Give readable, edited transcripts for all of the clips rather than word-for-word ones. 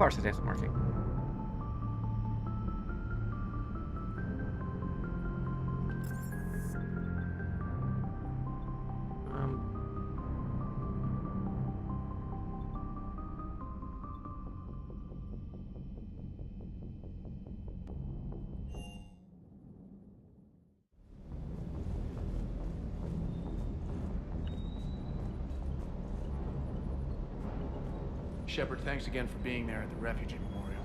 course it isn't working. Shepard, thanks again for being there at the refugee memorial.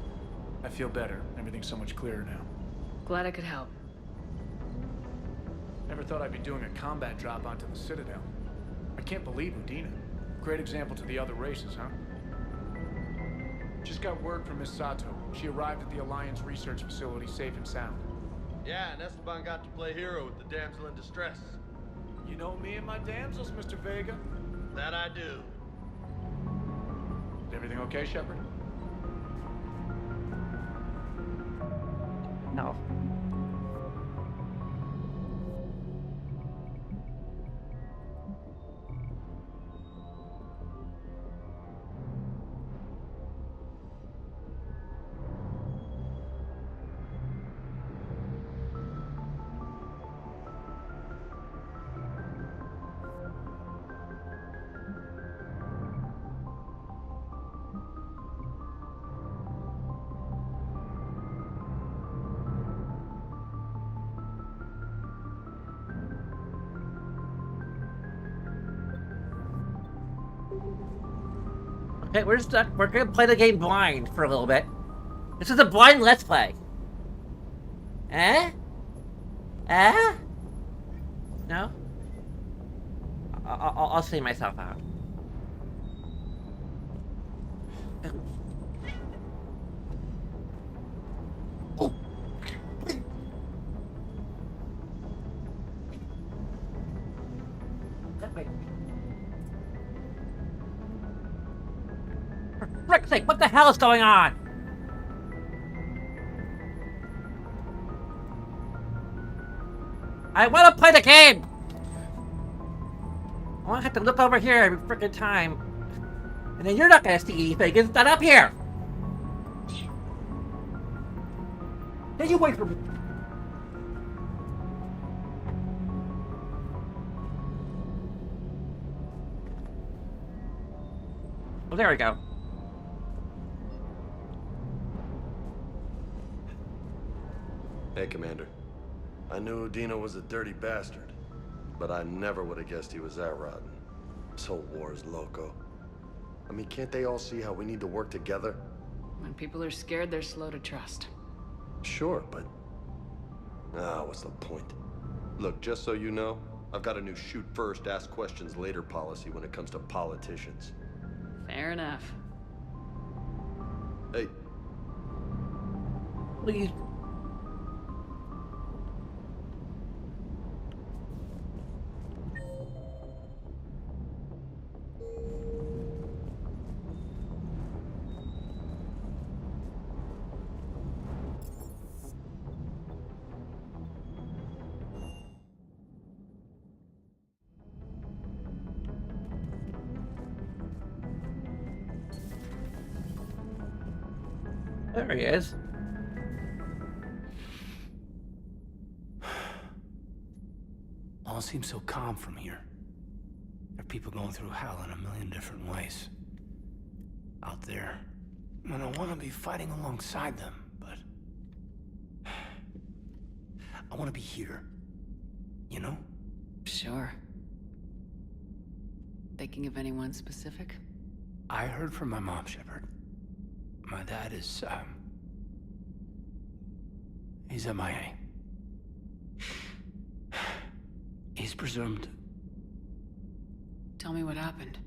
I feel better. Everything's so much clearer now. Glad I could help. Never thought I'd be doing a combat drop onto the Citadel. I can't believe Udina. Great example to the other races, huh? Just got word from Miss Sato. She arrived at the Alliance research facility safe and sound. Yeah, and Esteban got to play hero with the damsel in distress. You know me and my damsels, Mr. Vega. That I do. Is everything okay, Shepard? No. Okay, we're gonna play the game blind for a little bit. This is a blind let's play. Eh? Eh? No? I'll see myself out. Oh. Wait. For frick's sake, what the hell is going on? I want to play the game! I won't have to look over here every frickin' time. And then you're not gonna see anything, it's not up here! Then you wait for me. Well, there we go. Hey, Commander. I knew Udina was a dirty bastard, but I never would have guessed he was that rotten. This whole war is loco. I mean, can't they all see how we need to work together? When people are scared, they're slow to trust. Sure, but... what's the point? Look, just so you know, I've got a new shoot first, ask questions later policy when it comes to politicians. Fair enough. Hey. Please. There he is. All seems so calm from here. There are people going through hell in a million different ways. Out there. And I want to be fighting alongside them, but... I want to be here. You know? Sure. Thinking of anyone specific? I heard from my mom, Shepard. My dad is, he's MIA. He's presumed. Tell me what happened.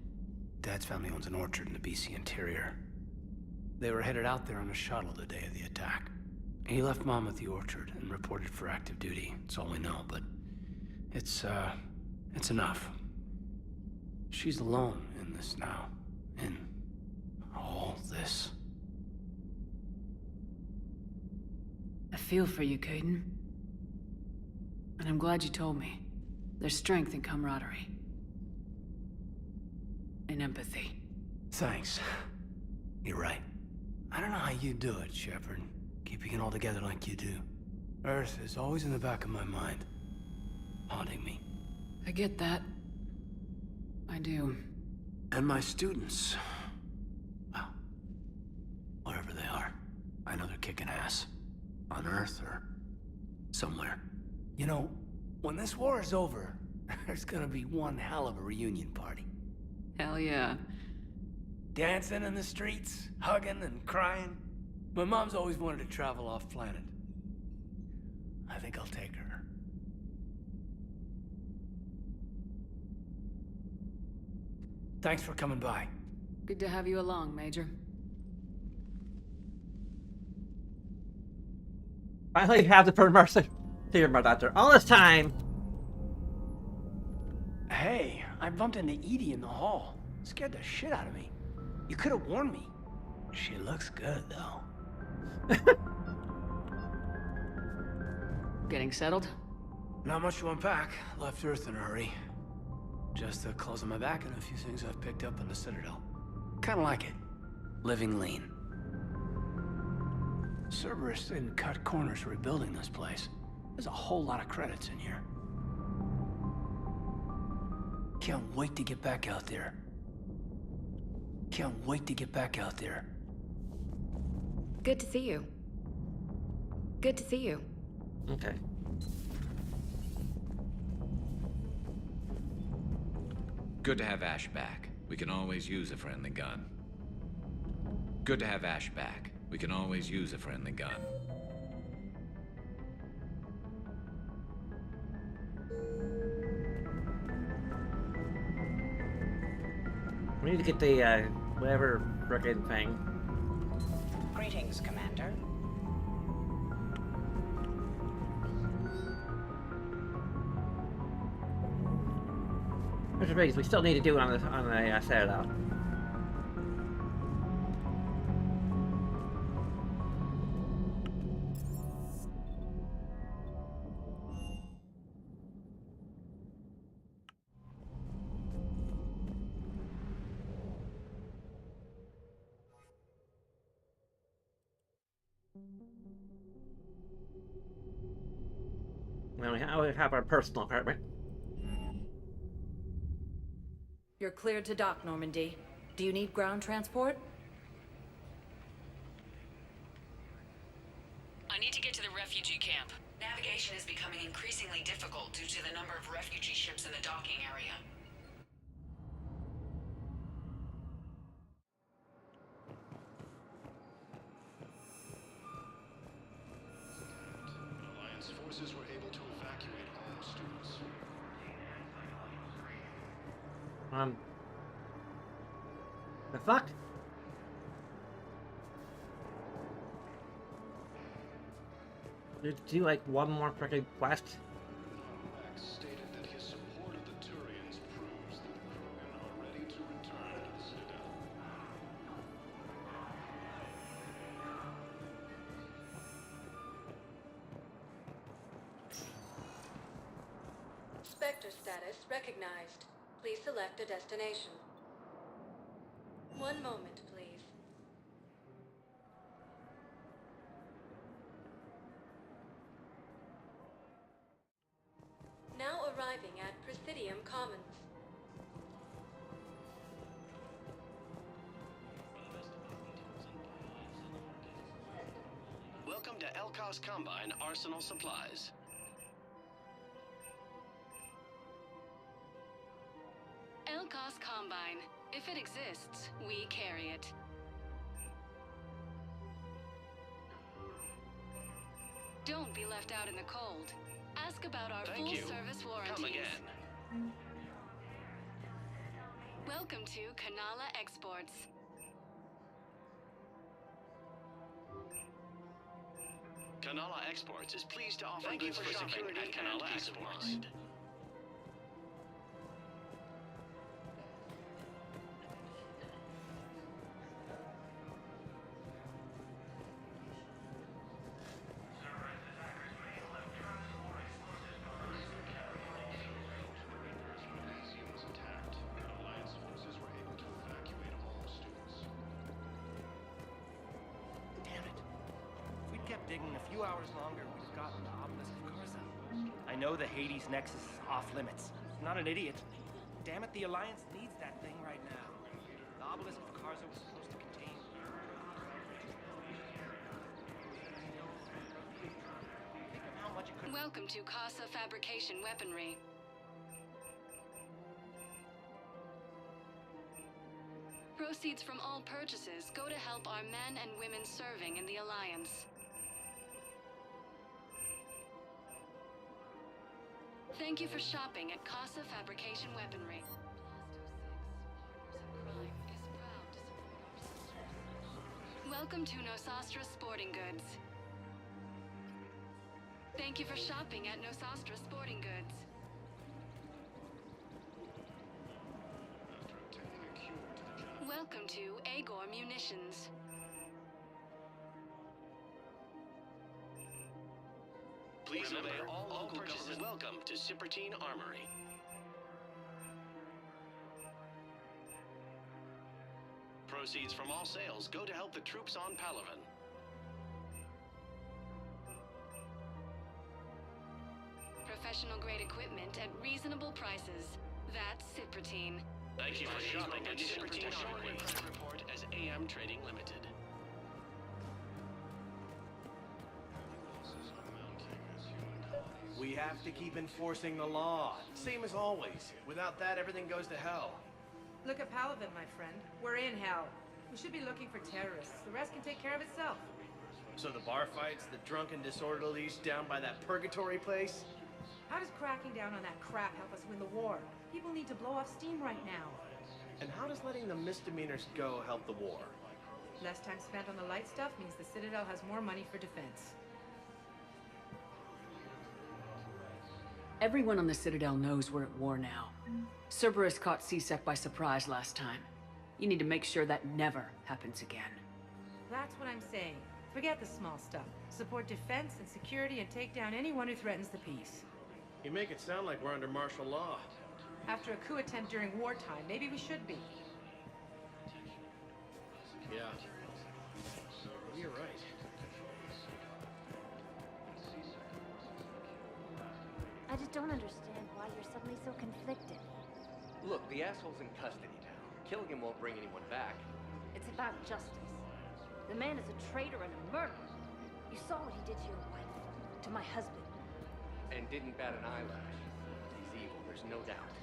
Dad's family owns an orchard in the BC interior. They were headed out there on a shuttle the day of the attack. He left Mom at the orchard and reported for active duty. That's all we know, but it's enough. She's alone in this now. In all this. I feel for you, Caden. And I'm glad you told me. There's strength in camaraderie. And empathy. Thanks. You're right. I don't know how you do it, Shepard, keeping it all together like you do. Earth is always in the back of my mind, haunting me. I get that. I do. And my students, well, wherever they are, I know they're kicking ass. On Earth or somewhere. You know, when this war is over, there's gonna be one hell of a reunion party. Hell yeah. Dancing in the streets, hugging and crying. My mom's always wanted to travel off planet. I think I'll take her. Thanks for coming by. Good to have you along, Major. Finally have the Virmire doctor. All this time. Hey, I bumped into Edie in the hall. Scared the shit out of me. You could have warned me. She looks good, though. Getting settled? Not much to unpack. Left Earth in a hurry. Just the clothes on my back and a few things I've picked up on the Citadel. Kinda like it. Living lean. Cerberus didn't cut corners rebuilding this place. There's a whole lot of credits in here. Can't wait to get back out there. Can't wait to get back out there. Good to see you. Good to see you. Okay. Good to have Ash back. We can always use a friendly gun. Good to have Ash back. We can always use a friendly gun. We need to get the, whatever frickin' thing. Greetings, Commander. Which means we still need to do it on the Citadel. Now we have our personal apartment. You're cleared to dock, Normandy. Do you need ground transport? I need to get to the refugee camp. Navigation is becoming increasingly difficult due to the number of refugee ships in the docking area. Alliance forces were able to evacuate all students. The fuck? Did you do like one more freaking quest? Max stated that his support of the Turians proves that the Krogan are ready to return to the Citadel. Spectre status recognized. Please select a destination. One moment, please. Now arriving at Presidium Commons. Welcome to Elkos Combine Arsenal Supplies. Elkos Combine. If it exists, we carry it. Don't be left out in the cold. Ask about our Thank you. full-service warranties. Come again. Welcome to Kanala Exports. Kanala Exports is pleased to offer Thank you goods for for shopping security at and Kanala peace of Exports. mind. Was attacked, and Alliance forces were able to evacuate all students. digging a few hours longer, we'd have gotten the obelisk of Karza. I know the Hades Nexus is off limits. I'm not an idiot. Damn it, the Alliance needs that thing right now. The obelisk of Karza was supposed to contain... Think of how much it could... Welcome to Casa Fabrication Weaponry. Proceeds from all purchases go to help our men and women serving in the Alliance. Thank you for shopping at Casa Fabrication Weaponry. Welcome to Nosastra Sporting Goods. Thank you for shopping at Nosastra Sporting Goods. Welcome to Agor Munitions. Please obey all local purchases. Welcome to Cipertine Armory. Proceeds from all sales go to help the troops on Palaven. Professional grade equipment at reasonable prices. That's Cipertine. Thank you for shopping at Cipertine Armory. Report as AM Trading Limited. We have to keep enforcing the law. Same as always. Without that, everything goes to hell. Look at Palaven, my friend. We're in hell. We should be looking for terrorists. The rest can take care of itself. So the bar fights, the drunken disorderlies down by that purgatory place? How does cracking down on that crap help us win the war? People need to blow off steam right now. And how does letting the misdemeanors go help the war? Less time spent on the light stuff means the Citadel has more money for defense. Everyone on the Citadel knows we're at war now. Cerberus caught C-Sec by surprise last time. You need to make sure that never happens again. That's what I'm saying. Forget the small stuff. Support defense and security and take down anyone who threatens the peace. You make it sound like we're under martial law. After a coup attempt during wartime, maybe we should be. Yeah. You're right. I just don't understand why you're suddenly so conflicted. Look, the asshole's in custody now. Killing him won't bring anyone back. It's about justice. The man is a traitor and a murderer. You saw what he did to your wife, to my husband. And didn't bat an eyelash. He's evil, there's no doubt.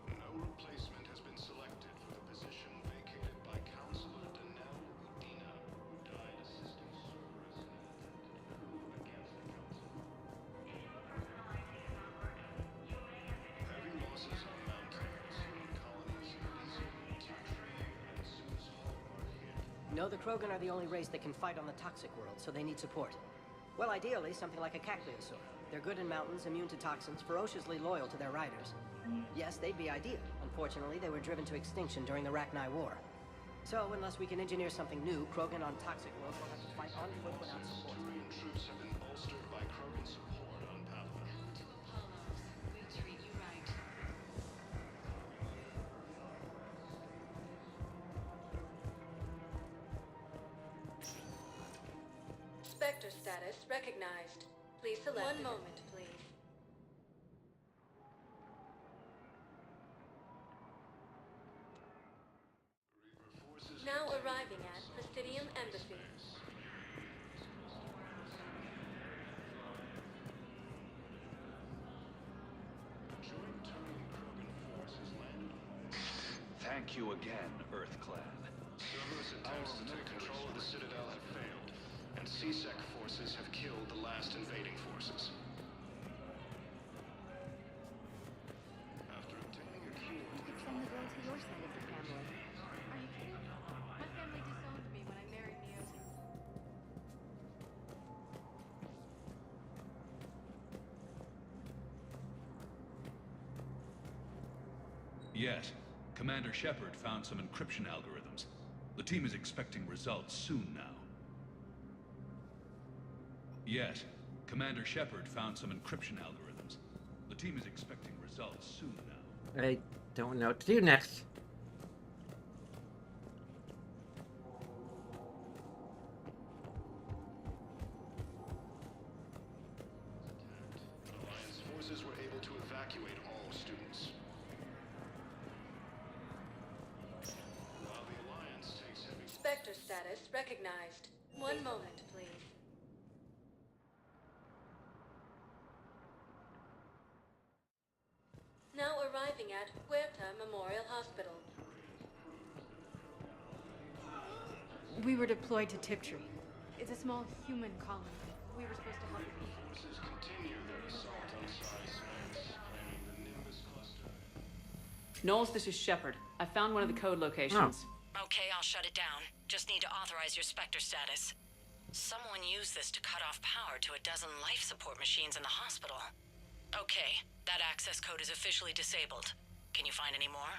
No replacement has been selected for the position vacated by Counselor Danelle Udina, who died assisting Cerberus in an attempt against the Council. Heavy losses on mountains, human colonies in Elysium, Tartary, and Suez-Hall are hit. No, the Krogan are the only race that can fight on the toxic world, so they need support. Well, ideally, something like a cactuosaur. They're good in mountains, immune to toxins, ferociously loyal to their riders. Yes, they'd be ideal. Unfortunately, they were driven to extinction during the Rachni War. So, unless we can engineer something new, Krogan on toxic world will have to fight on foot without support. Turian troops have been bolstered by Krogan support on Palaven. We treat you right. Spectre status recognized. Please select. One moment, please. Now arriving at Presidium Embassy. Joint Turian Krogan force has landed. Thank you again, Earth Clan. Cerberus attempts to take control of the Citadel have failed, and C-Sec forces have killed the last invading forces. After obtaining a cure to the Send the girl to your side of the family. Are you kidding? My family disowned me when I married Mioto. Yes, Commander Shepard found some encryption algorithms. The team is expecting results soon now. Yes, Commander Shepard found some encryption algorithms. The team is expecting results soon now. I don't know what to do next. Alliance forces were able to evacuate all students. While the Alliance takes heavy... Spectre status recognized. One moment, please. Now arriving at Huerta Memorial Hospital. We were deployed to Tiptree. It's a small human colony. We were supposed to help the people. Forces continue their assault on Psi Space, claiming the Nimbus cluster. Knowles, this is Shepard. I found one of the code locations. Okay, I'll shut it down. Just need to authorize your Spectre status. Someone used this to cut off power to a dozen life support machines in the hospital. Okay, that access code is officially disabled. Can you find any more?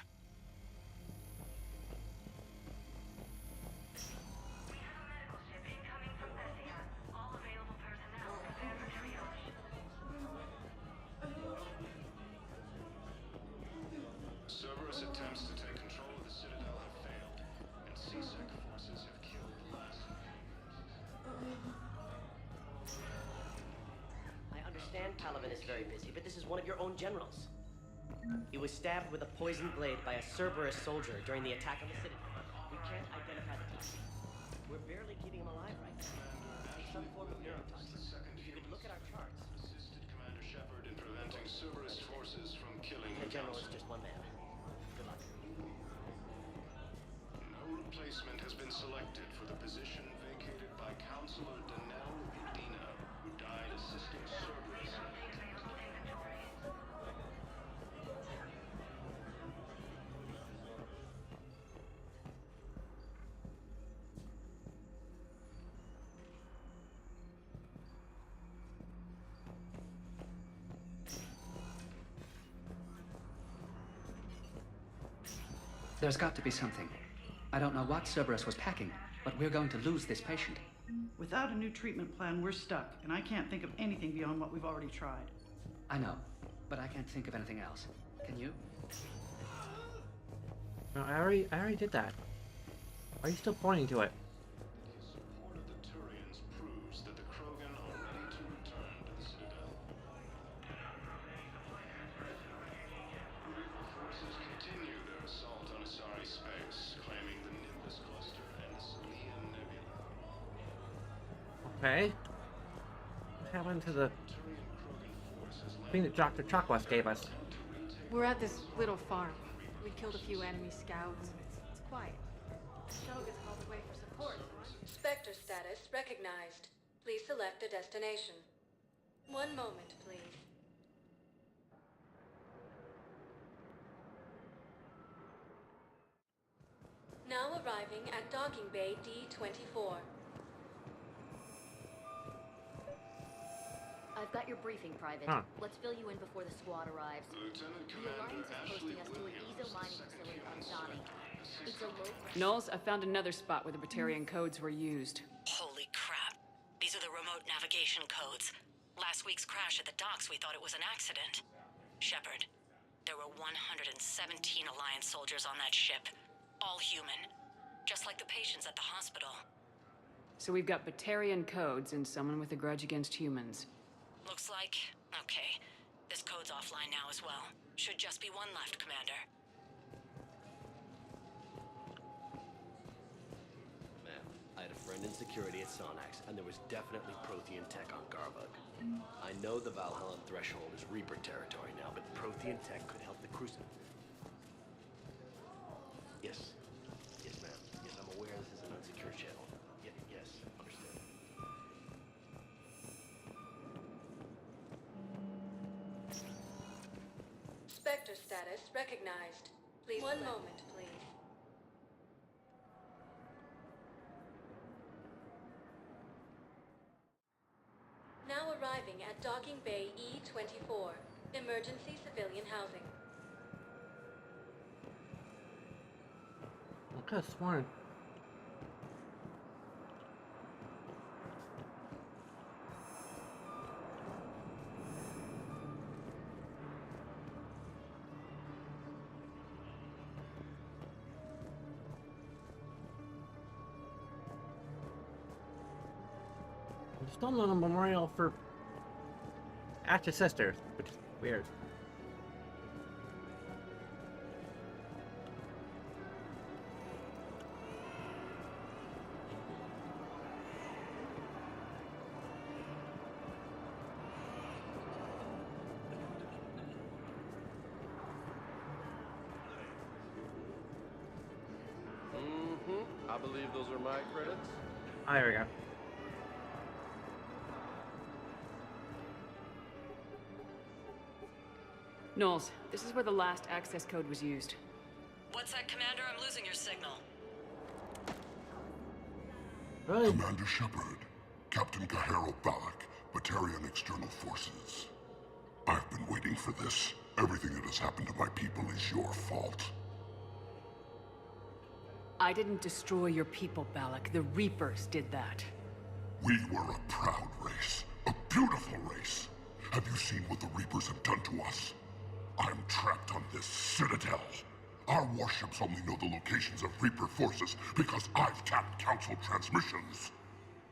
Cerberus attempts to take control of the Citadel have failed, and CSEC forces have killed the last. I understand Palaven is very busy, but this is one of your own generals. He was stabbed with a poisoned blade by a Cerberus soldier during the attack on the Citadel. We can't identify the toxin. We're barely keeping him alive right now. It's some form of neurotoxin. If you could look at our charts. Assisted Commander Shepard in preventing Cerberus forces from killing The the general is Council. just one man. Good luck. No replacement has been selected for the position vacated by Counselor Danelle Udina, who died assisting Cerberus. There's got to be something. I don't know what Cerberus was packing, but we're going to lose this patient. Without a new treatment plan, we're stuck, and I can't think of anything beyond what we've already tried. I know, but I can't think of anything else. Can you? No, I already did that. Why are you still pointing to it? His support of the Turians proves that the Krogan are ready to return to the Citadel. Forces continue their assault on Asari space, claiming the Nimbus cluster and the Selian Nebula. Okay. What happened to the thing that Dr. Chakwas gave us? We're at this little farm. We killed a few enemy scouts, and it's quiet. Shuttle gets called away for support. Spectre status recognized. Please select a destination. One moment, please. Now arriving at Docking Bay D-24. I've got your briefing, Private. Huh. Let's fill you in before the squad arrives. Lieutenant The Commander Alliance is Ashley posting us to an Williams, Ezo mining second facility on unit Donning. selector. It's a low... Knowles, I found another spot where the Batarian codes were used. Holy crap. These are the remote navigation codes. Last week's crash at the docks, we thought it was an accident. Shepard, there were 117 Alliance soldiers on that ship. All human. Just like the patients at the hospital. So we've got Batarian codes and someone with a grudge against humans. Looks like... okay. This code's offline now as well. Should just be one left, Commander. Man, I had a friend in security at Sonax, and there was definitely Prothean tech on Garvug. I know the Valhalla threshold is Reaper territory now, but Prothean tech could help the Crucible. Yes. Yes, ma'am. Yes, I'm aware this is an unsecure channel. Yes, understood. Spectre status recognized. Please. One moment, please. Now arriving at Docking Bay E-24. Emergency civilian housing. I could have sworn. There's still no memorial for Ash's sister, which is weird. I believe those are my credits. Oh, there we go. Knowles, this is where the last access code was used. What's that, Commander? I'm losing your signal. Really? Commander Shepard, Captain Kaharo Balak, Batarian External Forces. I've been waiting for this. Everything that has happened to my people is your fault. I didn't destroy your people, Balak. The Reapers did that. We were a proud race. A beautiful race. Have you seen what the Reapers have done to us? I'm trapped on this citadel. Our warships only know the locations of Reaper forces because I've tapped Council transmissions.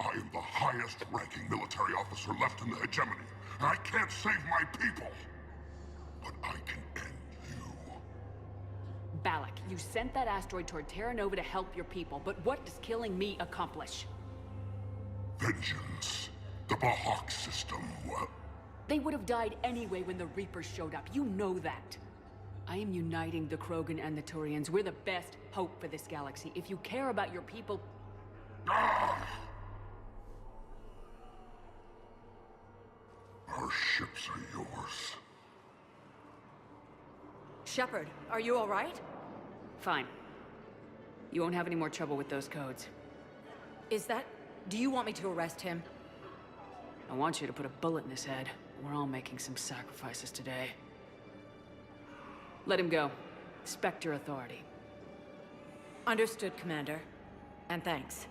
I am the highest-ranking military officer left in the hegemony, and I can't save my people. But I can end you. Balak, you sent that asteroid toward Terra Nova to help your people, but what does killing me accomplish? Vengeance. The Bahak system, well... They would have died anyway when the Reapers showed up. You know that. I am uniting the Krogan and the Turians. We're the best hope for this galaxy. If you care about your people... Ah! Our ships are yours. Shepard, are you all right? Fine. You won't have any more trouble with those codes. Is that... Do you want me to arrest him? I want you to put a bullet in his head. We're all making some sacrifices today. Let him go. Respect your authority. Understood, Commander. And thanks.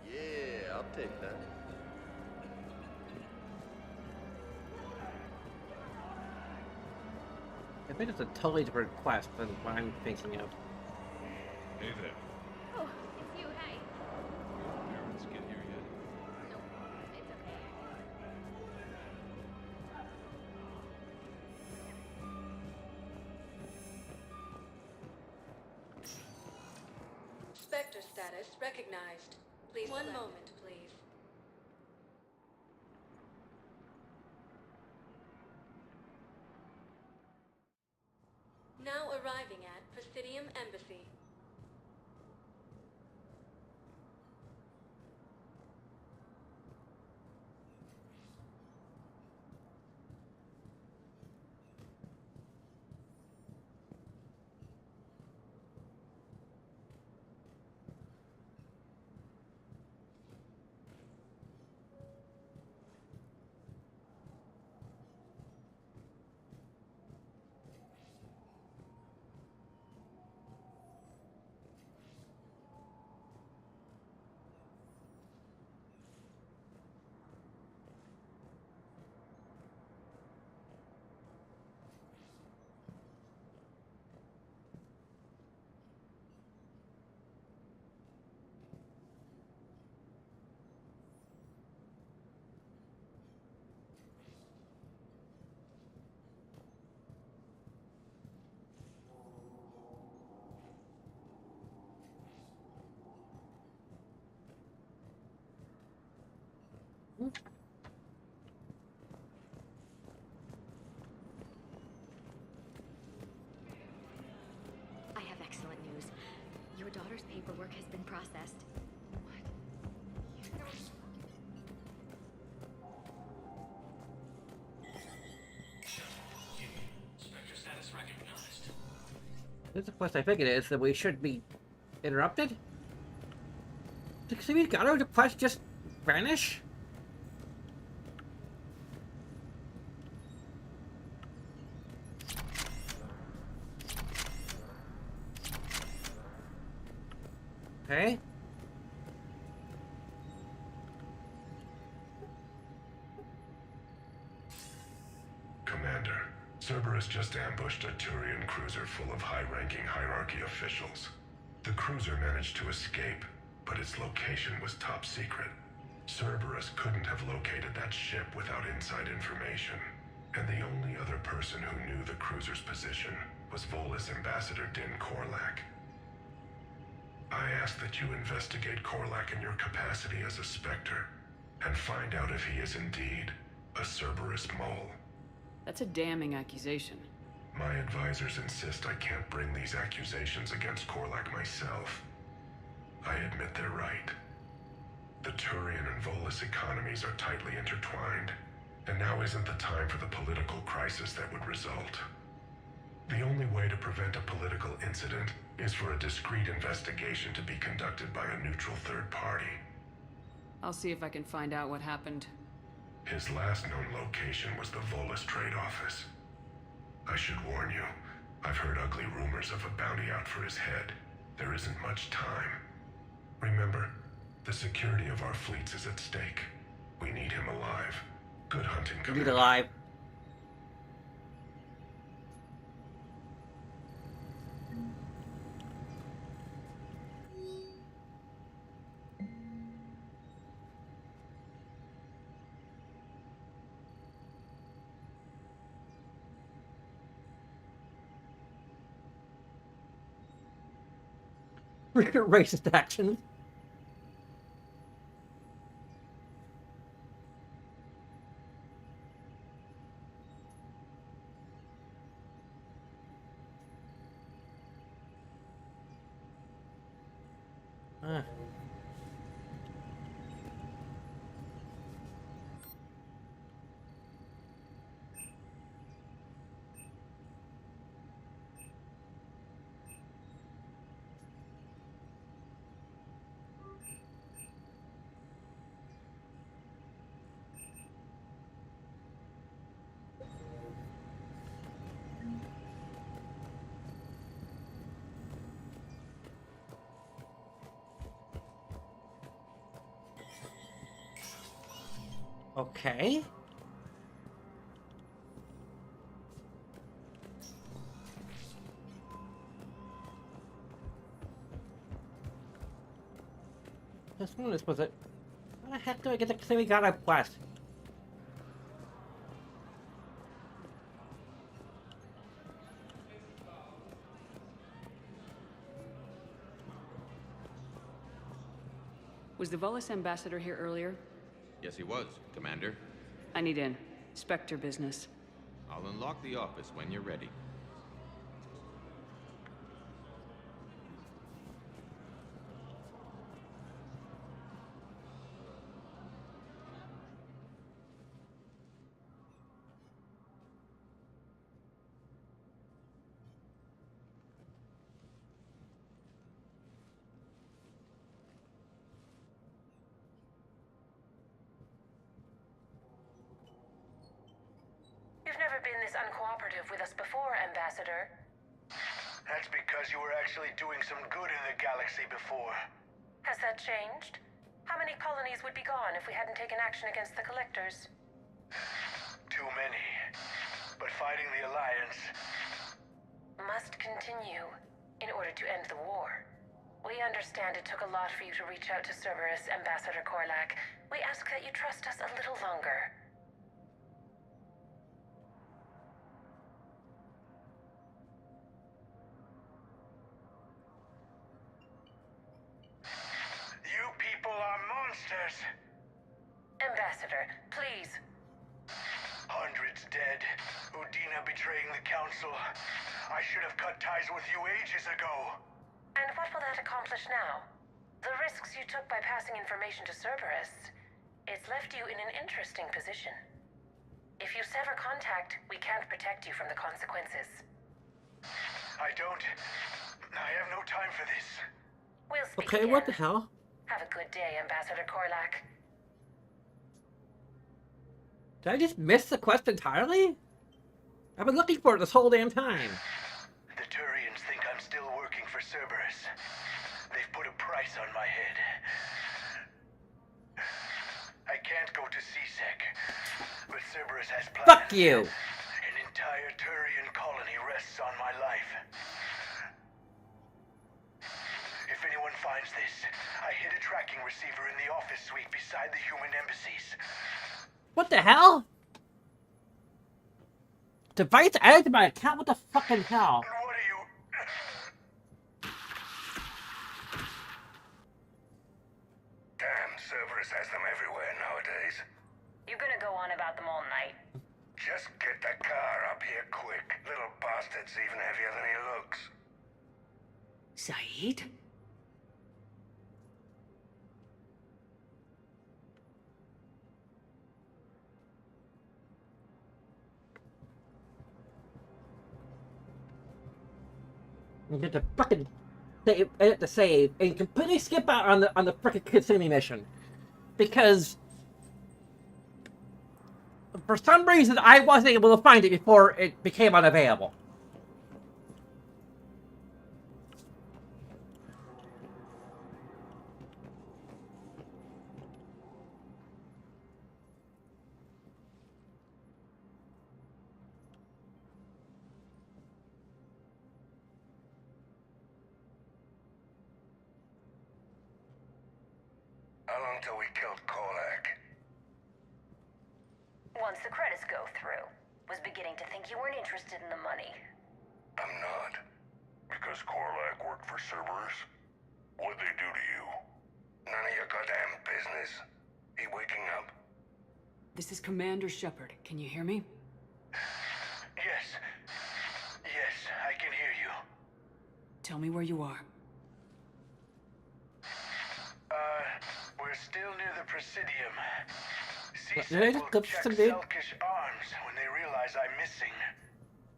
Yeah, I'll take that. I think it's a totally different quest than what I'm thinking of. Hey there. Oh, it's you, hey. Your parents get here yet? Nope, it's okay. Spectre status recognized. Please one moment, please. Now arriving at Presidium Embassy. I have excellent news. Your daughter's paperwork has been processed. Spectre status recognized. This is the quest I think it is, that we should be interrupted? Did Xavier the quest just vanish? Okay. Commander, Cerberus just ambushed a Turian cruiser full of high-ranking hierarchy officials. The cruiser managed to escape, but its location was top secret. Cerberus couldn't have located that ship without inside information, and the only other person who knew the cruiser's position was Volus Ambassador Din Korlak. I ask that you investigate Korlak in your capacity as a Spectre, and find out if he is indeed a Cerberus mole. That's a damning accusation. My advisors insist I can't bring these accusations against Korlak myself. I admit they're right. The Turian and Volus economies are tightly intertwined, and now isn't the time for the political crisis that would result. The only way to prevent a political incident is for a discreet investigation to be conducted by a neutral third party. I'll see if I can find out what happened. His last known location was the Volus trade office. I should warn you, I've heard ugly rumors of a bounty out for his head. There isn't much time. Remember, the security of our fleets is at stake. We need him alive. Good hunting, Commander. Need alive. Racist action. Okay. This was it. How the heck do I get the Semi-God quest? Was the Volus ambassador here earlier? Yes, he was, Commander. I need in. Spectre business. I'll unlock the office when you're ready. You've never been this uncooperative with us before, Ambassador. That's because you were actually doing some good in the galaxy before. Has that changed? How many colonies would be gone if we hadn't taken action against the Collectors? Too many. But fighting the Alliance must continue in order to end the war. We understand it took a lot for you to reach out to Cerberus, Ambassador Korlak. We ask that you trust us a little longer. You people are monsters! Ambassador, please. Hundreds dead. Udina betraying the Council. I should have cut ties with you ages ago. And what will that accomplish now? The risks you took by passing information to Cerberus, it's left you in an interesting position. If you sever contact, we can't protect you from the consequences. I have no time for this. We'll speak Okay, again. what the hell? Have a good day, Ambassador Korlak. Did I just miss the quest entirely? I've been looking for it this whole damn time. The Turians think I'm still working for Cerberus. They've put a price on my head. I can't go to CSEC, but Cerberus has plans. Fuck you! An entire Turian colony rests on my life. If anyone finds this, I hid a tracking receiver in the office suite beside the human embassies. What the hell? Device added to my account? What the fucking hell? What are you... Damn, Cerberus has them everywhere nowadays. You gonna go on about them all night? Just get the car up here quick. Little bastard's even heavier than he looks. Saeed? You get to fucking edit the save and completely skip out on the frickin' Kissimmee mission. Because for some reason I wasn't able to find it before it became unavailable. How long till we killed Korlak? Once the credits go through. Was beginning to think you weren't interested in the money. I'm not. Because Korlak worked for Cerberus? What'd they do to you? None of your goddamn business. He waking up? This is Commander Shepard. Can you hear me? Yes. Yes, I can hear you. Tell me where you are. We're still near the Presidium. Did I just go for some dude? Selkish arms when they realize I'm missing.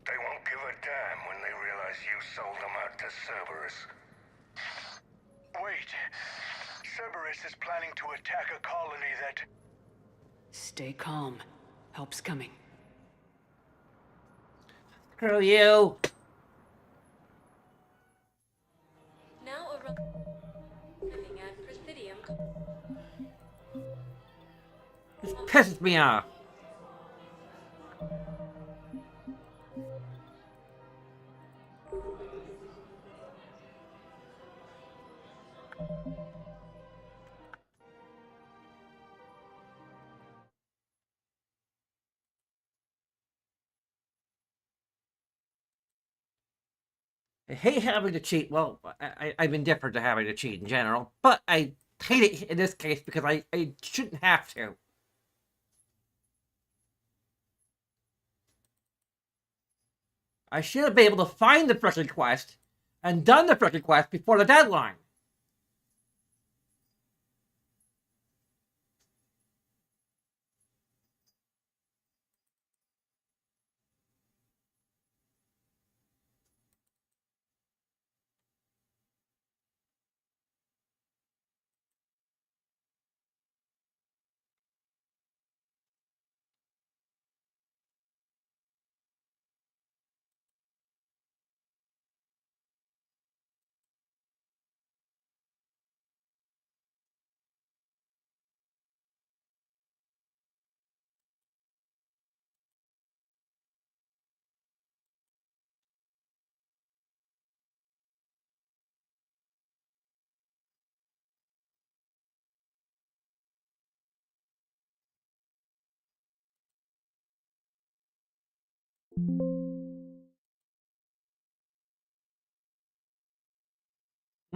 They won't give a damn when they realize you sold them out to Cerberus. Wait. Cerberus is planning to attack a colony that... Stay calm. Help's coming. Screw you. Now arriving at Presidium. This pisses me off. I hate having to cheat. Well, I'm indifferent to having to cheat in general, but I hate it in this case because I shouldn't have to. I should have been able to find the frickin' quest and done the frickin' quest before the deadline.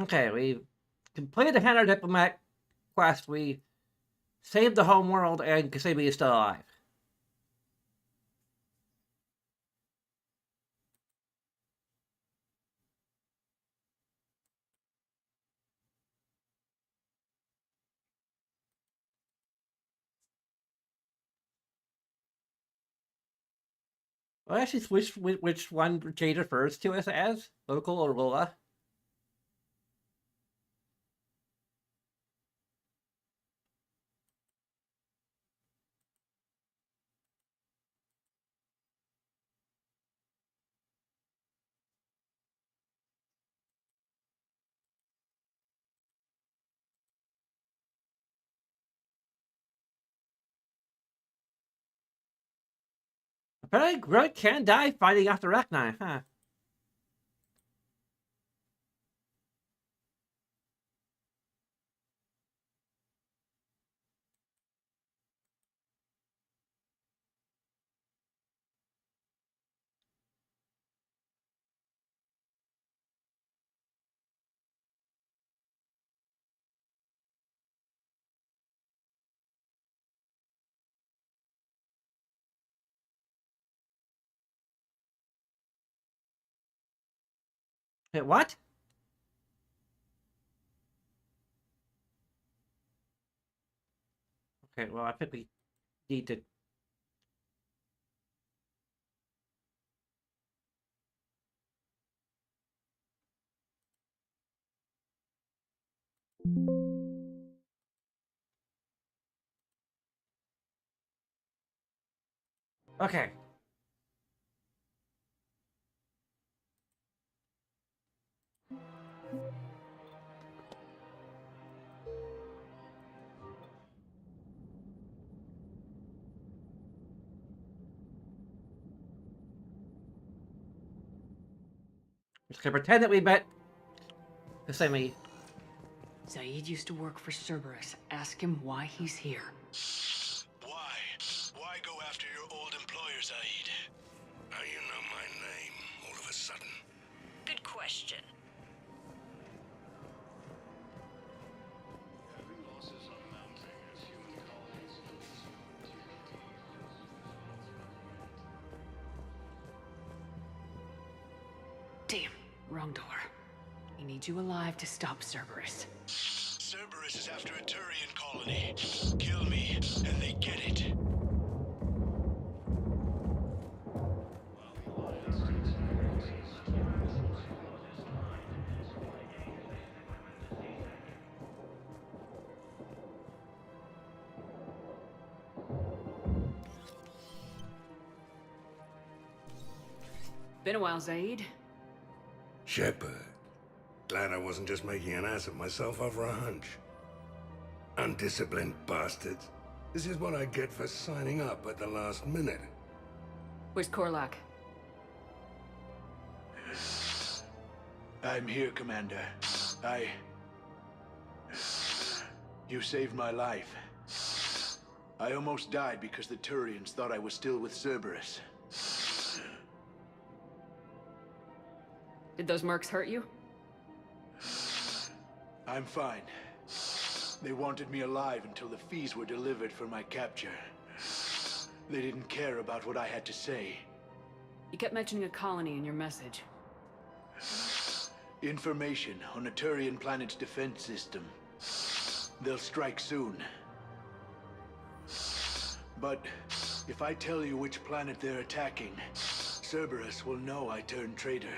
Okay, we completed the Hunter Diplomat quest. We saved the home world, and Kissimmee is still alive. Well, actually, switch which one Jade refers to us as, local or Lola. Apparently, Groot can die fighting off the Arachnine, huh? Wait, what? Okay, well, I think we need to... Okay. Just gonna pretend that we met the same way. Zaid used to work for Cerberus. Ask him why he's here. Why? Why go after your old employer, Zaid? How you know my name all of a sudden? Good question. Damn, wrong door. He needs you alive to stop Cerberus. Cerberus is after a Turian colony. Kill me, and they get it. Been a while, Zaid. Shepard. Glad I wasn't just making an ass of myself over a hunch. Undisciplined bastards. This is what I get for signing up at the last minute. Where's Korlak? I'm here, Commander. You saved my life. I almost died because the Turians thought I was still with Cerberus. Did those mercs hurt you? I'm fine. They wanted me alive until the fees were delivered for my capture. They didn't care about what I had to say. You kept mentioning a colony in your message. Information on a Turian planet's defense system. They'll strike soon. But if I tell you which planet they're attacking, Cerberus will know I turned traitor.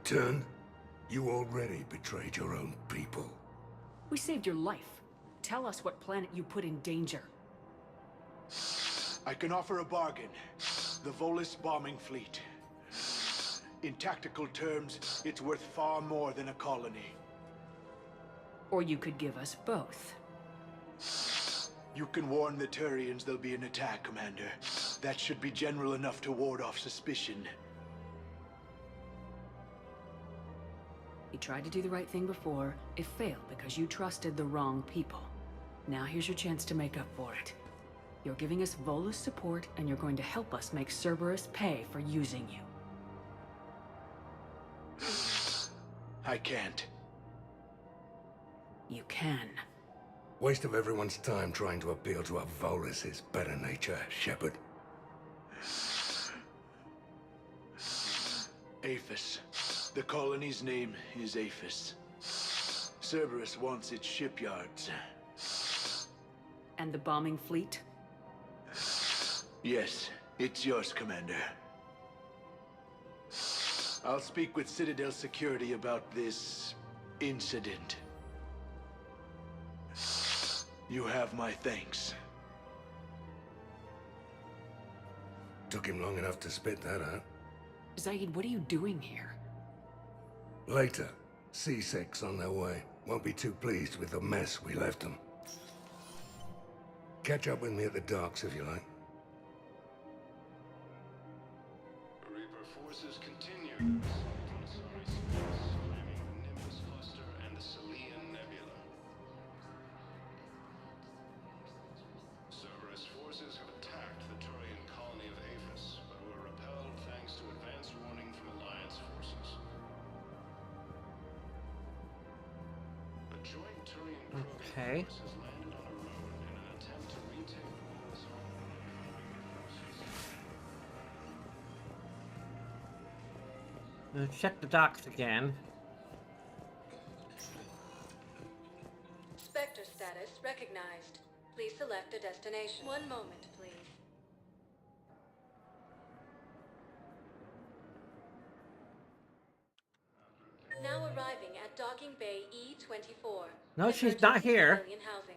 Turned? You already betrayed your own people. We saved your life. Tell us what planet you put in danger. I can offer a bargain. The Volus bombing fleet. In tactical terms, it's worth far more than a colony. Or you could give us both. You can warn the Turians there'll be an attack, Commander. That should be general enough to ward off suspicion. You tried to do the right thing before. It failed because you trusted the wrong people. Now here's your chance to make up for it. You're giving us Volus support, and you're going to help us make Cerberus pay for using you. I can't. You can. Waste of everyone's time trying to appeal to a Volus's better nature, Shepard. Aphis. The colony's name is Aphis. Cerberus wants its shipyards. And the bombing fleet? Yes, it's yours, Commander. I'll speak with Citadel Security about this incident. You have my thanks. Took him long enough to spit that out. Zaid, what are you doing here? Later. C6 on their way. Won't be too pleased with the mess we left them. Catch up with me at the docks if you like. forces continue their assault on Asari space, claiming the Nimbus cluster and the Selian Nebula. Cerberus forces have attacked the Turian colony of Aphis, but were repelled thanks to advance warning from Alliance forces. A joint Turian-Krogan force has landed on a road in an attempt to retake Walls home. Check the docks again. Spectre status recognized. Please select a destination. One moment, please. Now arriving at Docking Bay E24. No, she's not here. Civilian housing.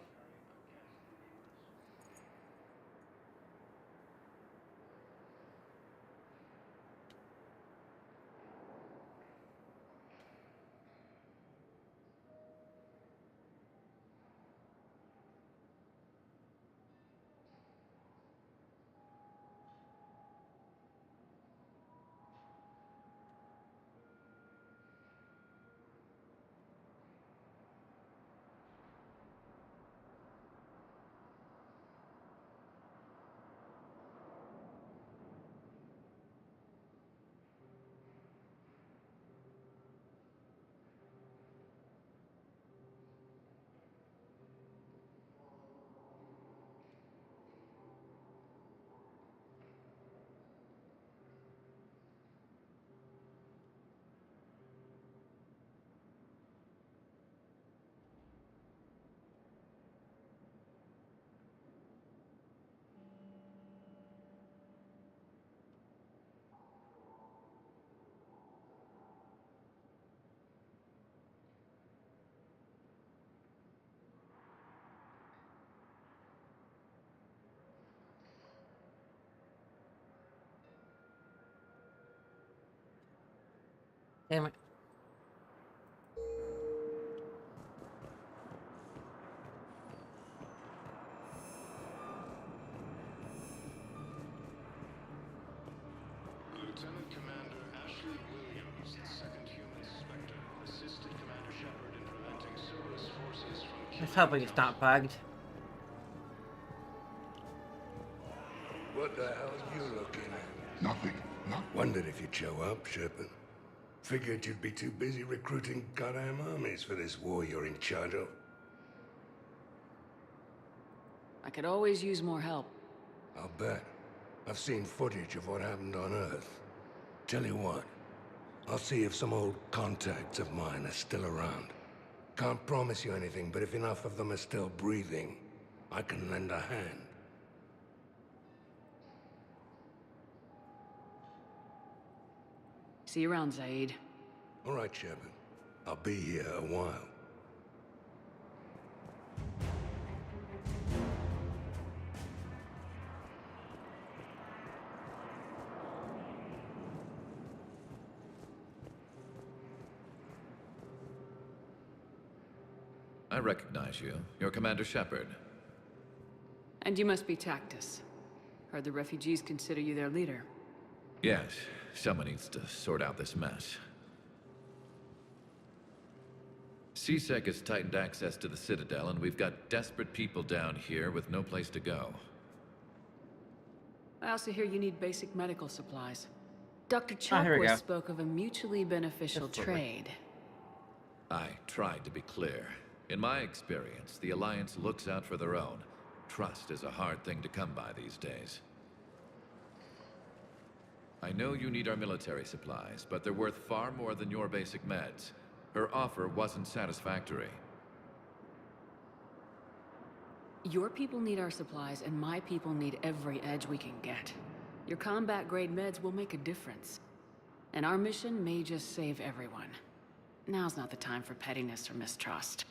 Damn it. Lieutenant Commander Ashley Williams, the second human Spectre, assisted Commander Shepard in preventing Cerberus forces from Let's hope it's not bugged. What the hell are you looking at? Nothing. Wondered if you'd show up, Shepard. Figured you'd be too busy recruiting goddamn armies for this war you're in charge of. I could always use more help. I'll bet. I've seen footage of what happened on Earth. Tell you what, I'll see if some old contacts of mine are still around. Can't promise you anything, but if enough of them are still breathing, I can lend a hand. See you around, Zaid. All right, Shepard. I'll be here a while. I recognize you. You're Commander Shepard. And you must be Tactus. Heard the refugees consider you their leader. Yes, someone needs to sort out this mess. CSEC has tightened access to the Citadel, and we've got desperate people down here with no place to go. I also hear you need basic medical supplies. Dr. Here we go. Chakwas spoke of a mutually beneficial trade. I tried to be clear. In my experience, the Alliance looks out for their own. Trust is a hard thing to come by these days. I know you need our military supplies, but they're worth far more than your basic meds. Her offer wasn't satisfactory. Your people need our supplies, and my people need every edge we can get. Your combat-grade meds will make a difference. And our mission may just save everyone. Now's not the time for pettiness or mistrust.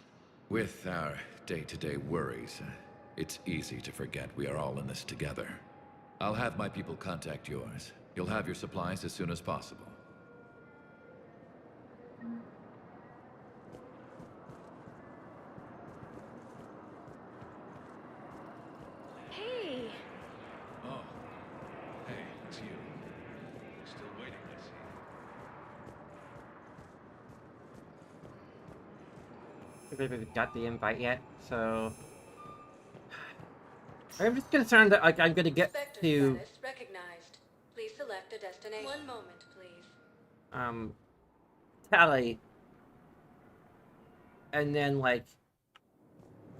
With our day-to-day worries, it's easy to forget we are all in this together. I'll have my people contact yours. You'll have your supplies as soon as possible. Hey! Oh. Hey, it's you. Still waiting, I I haven't got the invite yet, so I'm just concerned that like I'm gonna get Spectre to status recognized. Please select a destination. One moment, please. Tally, and then like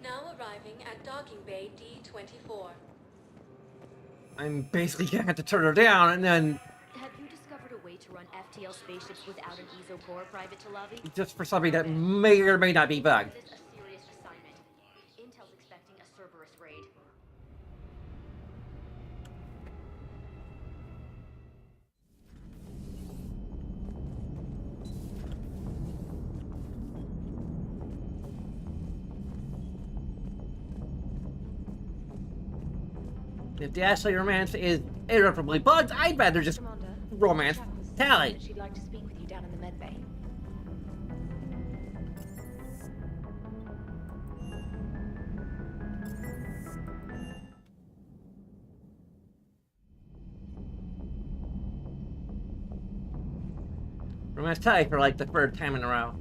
Now arriving at docking bay D-24. I'm basically gonna have to turn her down, and then Have you discovered a way to run FTL spaceships without an ESO core private to lobby? just for something that may or may not be bugged. This is a serious assignment. Intel's expecting a Cerberus raid. If the Ashley romance is irreparably bugged, I'd rather just romance Tally. She'd like to speak with you down in the med bay. Romance Tally for like the third time in a row.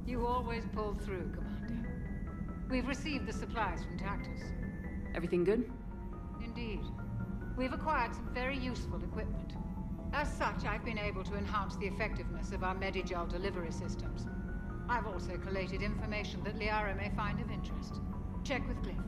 You always pull through, Commander. We've received the supplies from Tactus. Everything good? Indeed. We've acquired some very useful equipment. As such, I've been able to enhance the effectiveness of our Medigel delivery systems. I've also collated information that Liara may find of interest. Check with Glyph.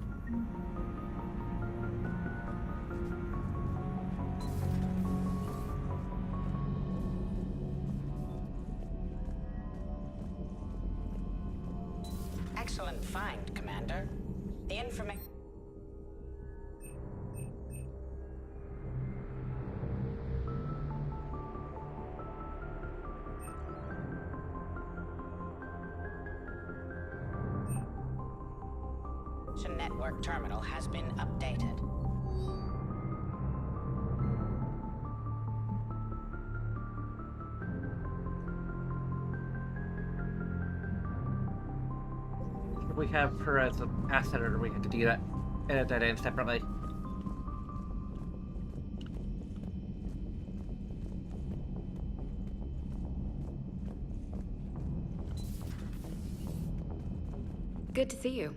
Excellent find, Commander. The information... network terminal has been updated. If we have her as an asset, or we have to do that, edit that in separately. Good to see you.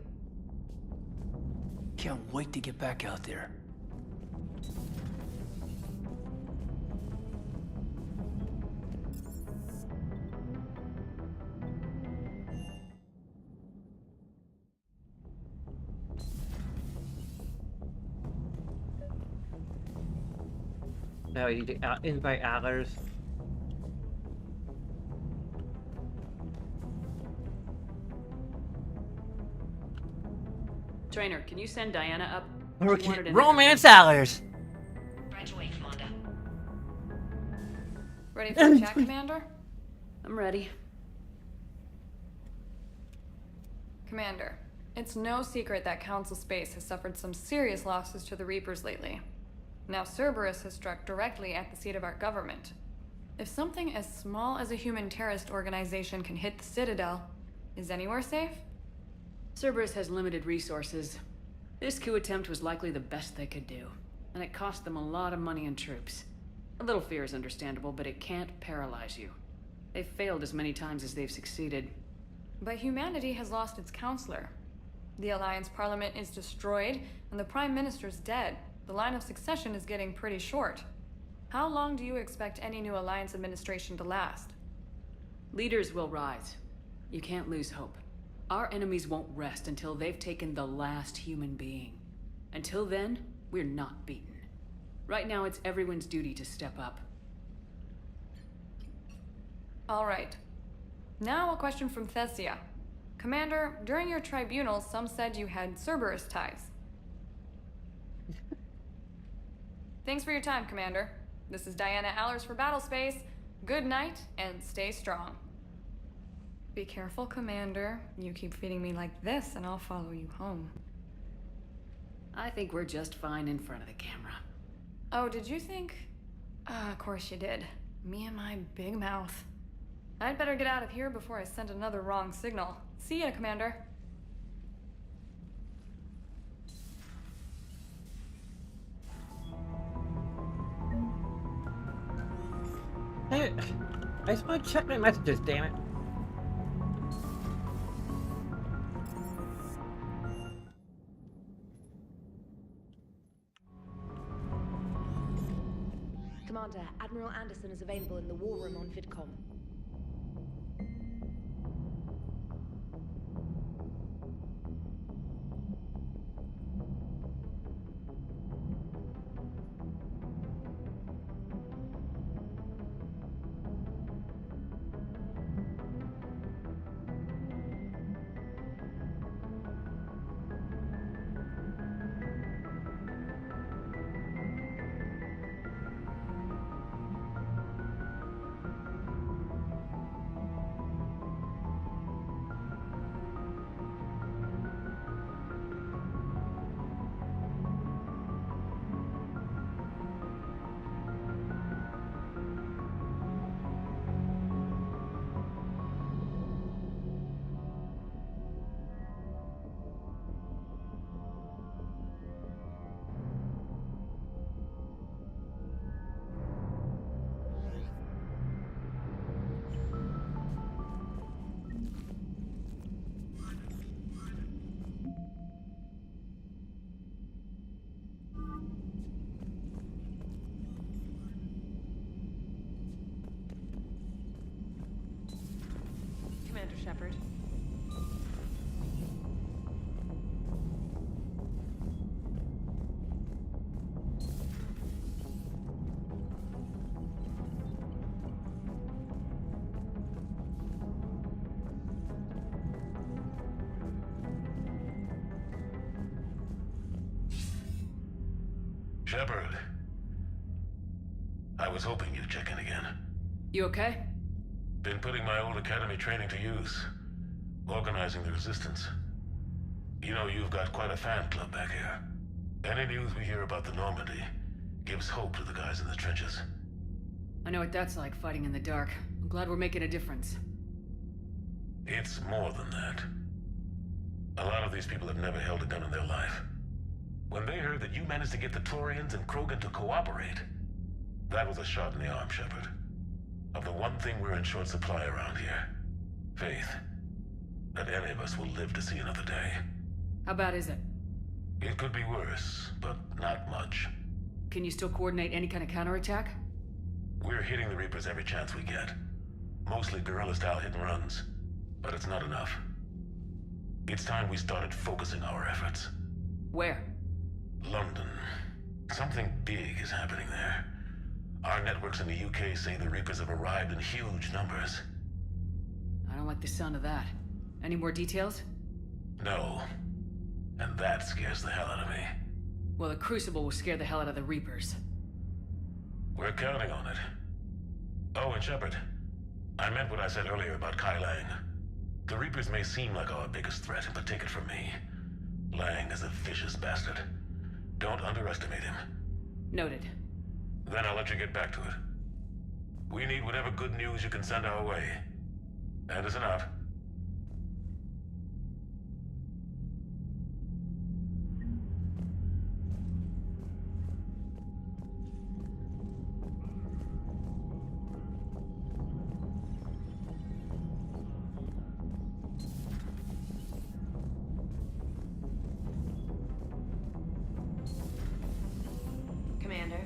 Can't wait to get back out there. Now you need to invite others. Trainer, can you send Diana up? Romance hours! Right away, Commander. Ready for a chat, Commander? I'm ready. Commander, it's no secret that Council Space has suffered some serious losses to the Reapers lately. Now Cerberus has struck directly at the seat of our government. If something as small as a human terrorist organization can hit the Citadel, is anywhere safe? Cerberus has limited resources. This coup attempt was likely the best they could do, and it cost them a lot of money and troops. A little fear is understandable, but it can't paralyze you. They've failed as many times as they've succeeded. But humanity has lost its counselor. The Alliance Parliament is destroyed, and the Prime Minister's dead. The line of succession is getting pretty short. How long do you expect any new Alliance administration to last? Leaders will rise. You can't lose hope. Our enemies won't rest until they've taken the last human being. Until then, we're not beaten. Right now, it's everyone's duty to step up. All right. Now a question from Thessia. Commander, during your tribunal, some said you had Cerberus ties. Thanks for your time, Commander. This is Diana Allers for Battlespace. Good night, and stay strong. Be careful, Commander. You keep feeding me like this, and I'll follow you home. I think we're just fine in front of the camera. Oh, did you think? Of course you did. Me and my big mouth. I'd better get out of here before I send another wrong signal. See ya, Commander. Hey, I just want to check my messages, damn it. Commander, Admiral Anderson is available in the war room on VidCom. Commander Shepard. Shepard. I was hoping you'd check in again. You okay? Been putting my old academy training to use. Organizing the resistance. You know, you've got quite a fan club back here. Any news we hear about the Normandy gives hope to the guys in the trenches. I know what that's like, fighting in the dark. I'm glad we're making a difference. It's more than that. A lot of these people have never held a gun in their life. When they heard that you managed to get the Torians and Krogan to cooperate, that was a shot in the arm, Shepard. Of the one thing we're in short supply around here. Faith. That any of us will live to see another day. How bad is it? It could be worse, but not much. Can you still coordinate any kind of counterattack? We're hitting the Reapers every chance we get. Mostly guerrilla-style hit-and-runs. But it's not enough. It's time we started focusing our efforts. Where? London. Something big is happening there. Our networks in the UK say the Reapers have arrived in huge numbers. I don't like the sound of that. Any more details? No. And that scares the hell out of me. Well, the Crucible will scare the hell out of the Reapers. We're counting on it. Oh, and Shepard, I meant what I said earlier about Kai Lang. The Reapers may seem like our biggest threat, but take it from me. Lang is a vicious bastard. Don't underestimate him. Noted. Then I'll let you get back to it. We need whatever good news you can send our way. Anderson out. Commander.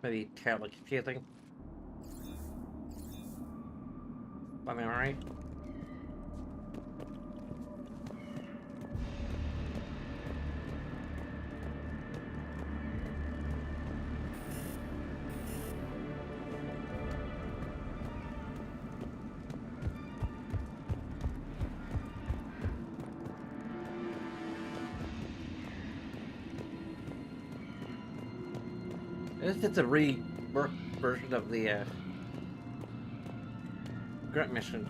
Maybe terribly confusing. Am I right? This is a reworked version of the grunt mission.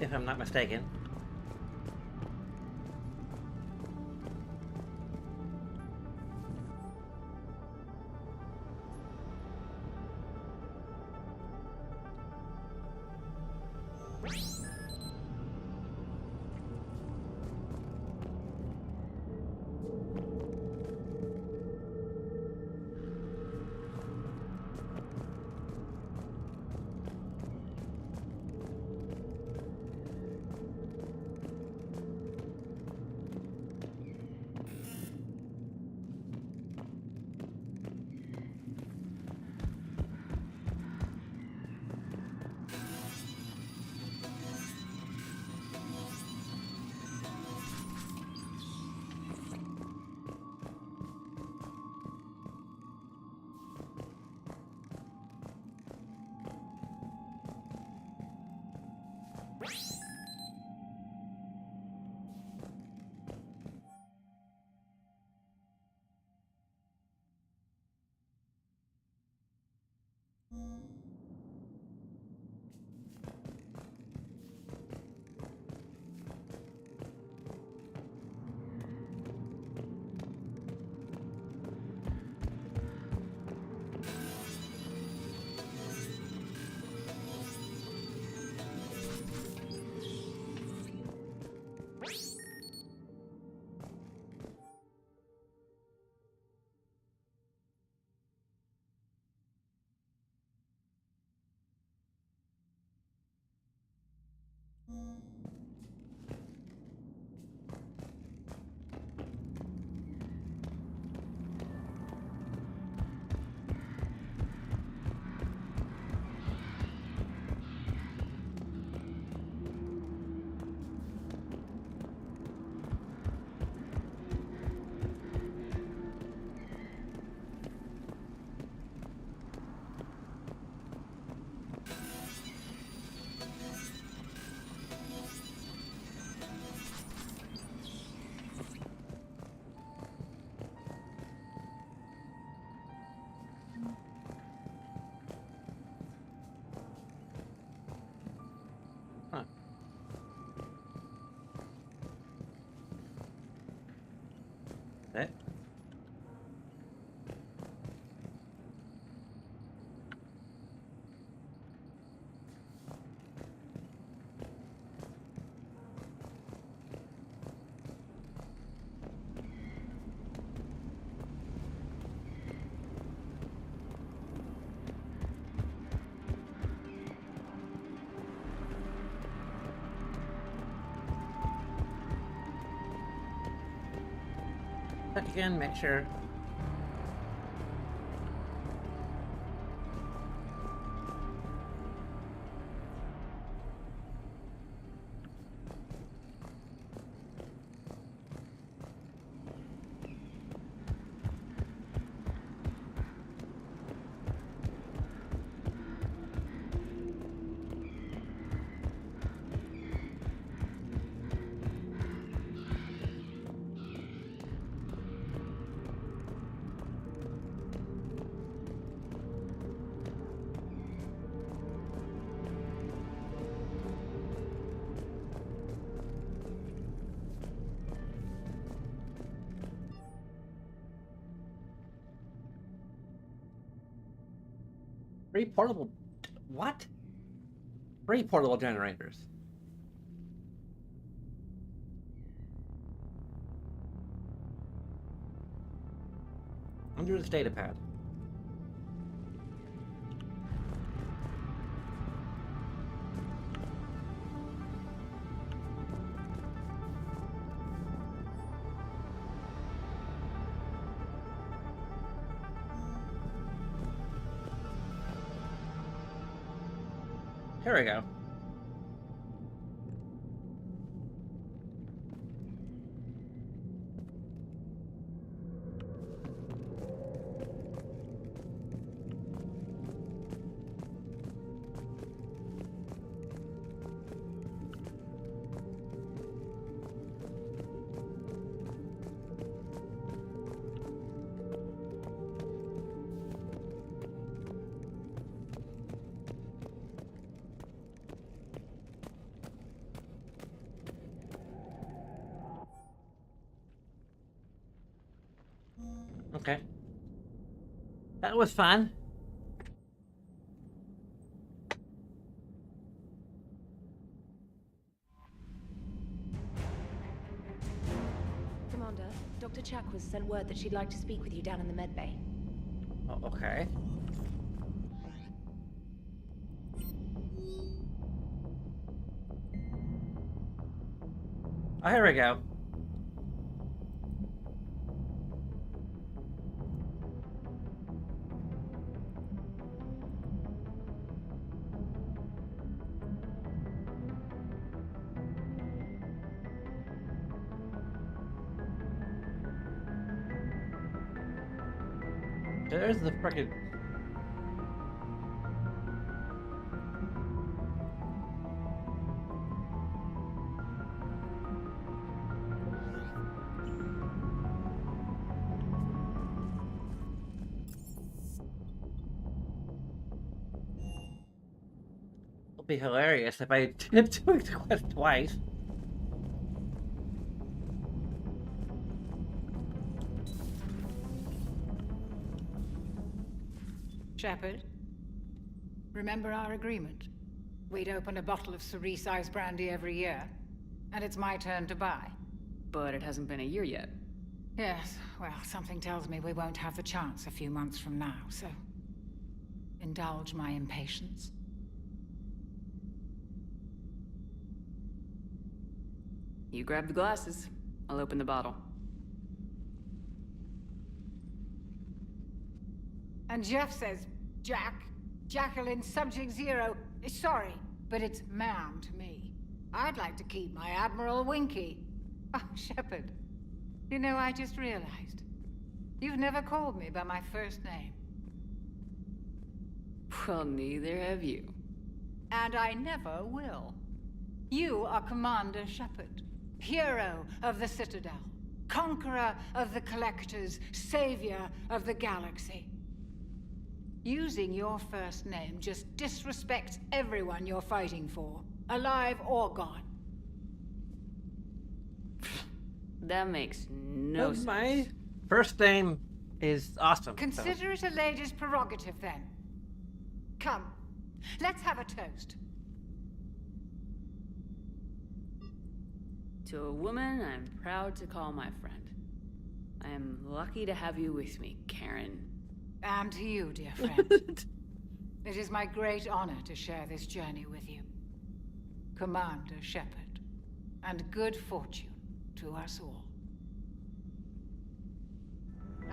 If I'm not mistaken. That. Check again, make sure. Three portable... What? 3 portable generators. Under this data pad. Here we go. Okay. That was fun. Commander, Dr. Chakwas sent word that she'd like to speak with you down in the med bay. Oh, okay. Oh, here we go. There's the frickin'... It'll be hilarious if I did doing the quest twice. Shepard, remember our agreement? We'd open a bottle of cerise-sized brandy every year, and it's my turn to buy. But it hasn't been a year yet. Yes, well, something tells me we won't have the chance a few months from now, so... indulge my impatience. You grab the glasses. I'll open the bottle. And Jeff says, Jacqueline Subject Zero is sorry, but it's ma'am to me. I'd like to keep my Admiral Winky. Oh, Shepard, you know, I just realized. You've never called me by my first name. Well, neither have you. And I never will. You are Commander Shepard, hero of the Citadel, conqueror of the Collectors, savior of the galaxy. Using your first name just disrespects everyone you're fighting for, alive or gone. That makes no sense. My first name is awesome. Consider it a lady's prerogative, then. Come, let's have a toast. To a woman I'm proud to call my friend. I am lucky to have you with me, Karen. And to you, dear friend. It is my great honor to share this journey with you. Commander Shepard. And good fortune to us all.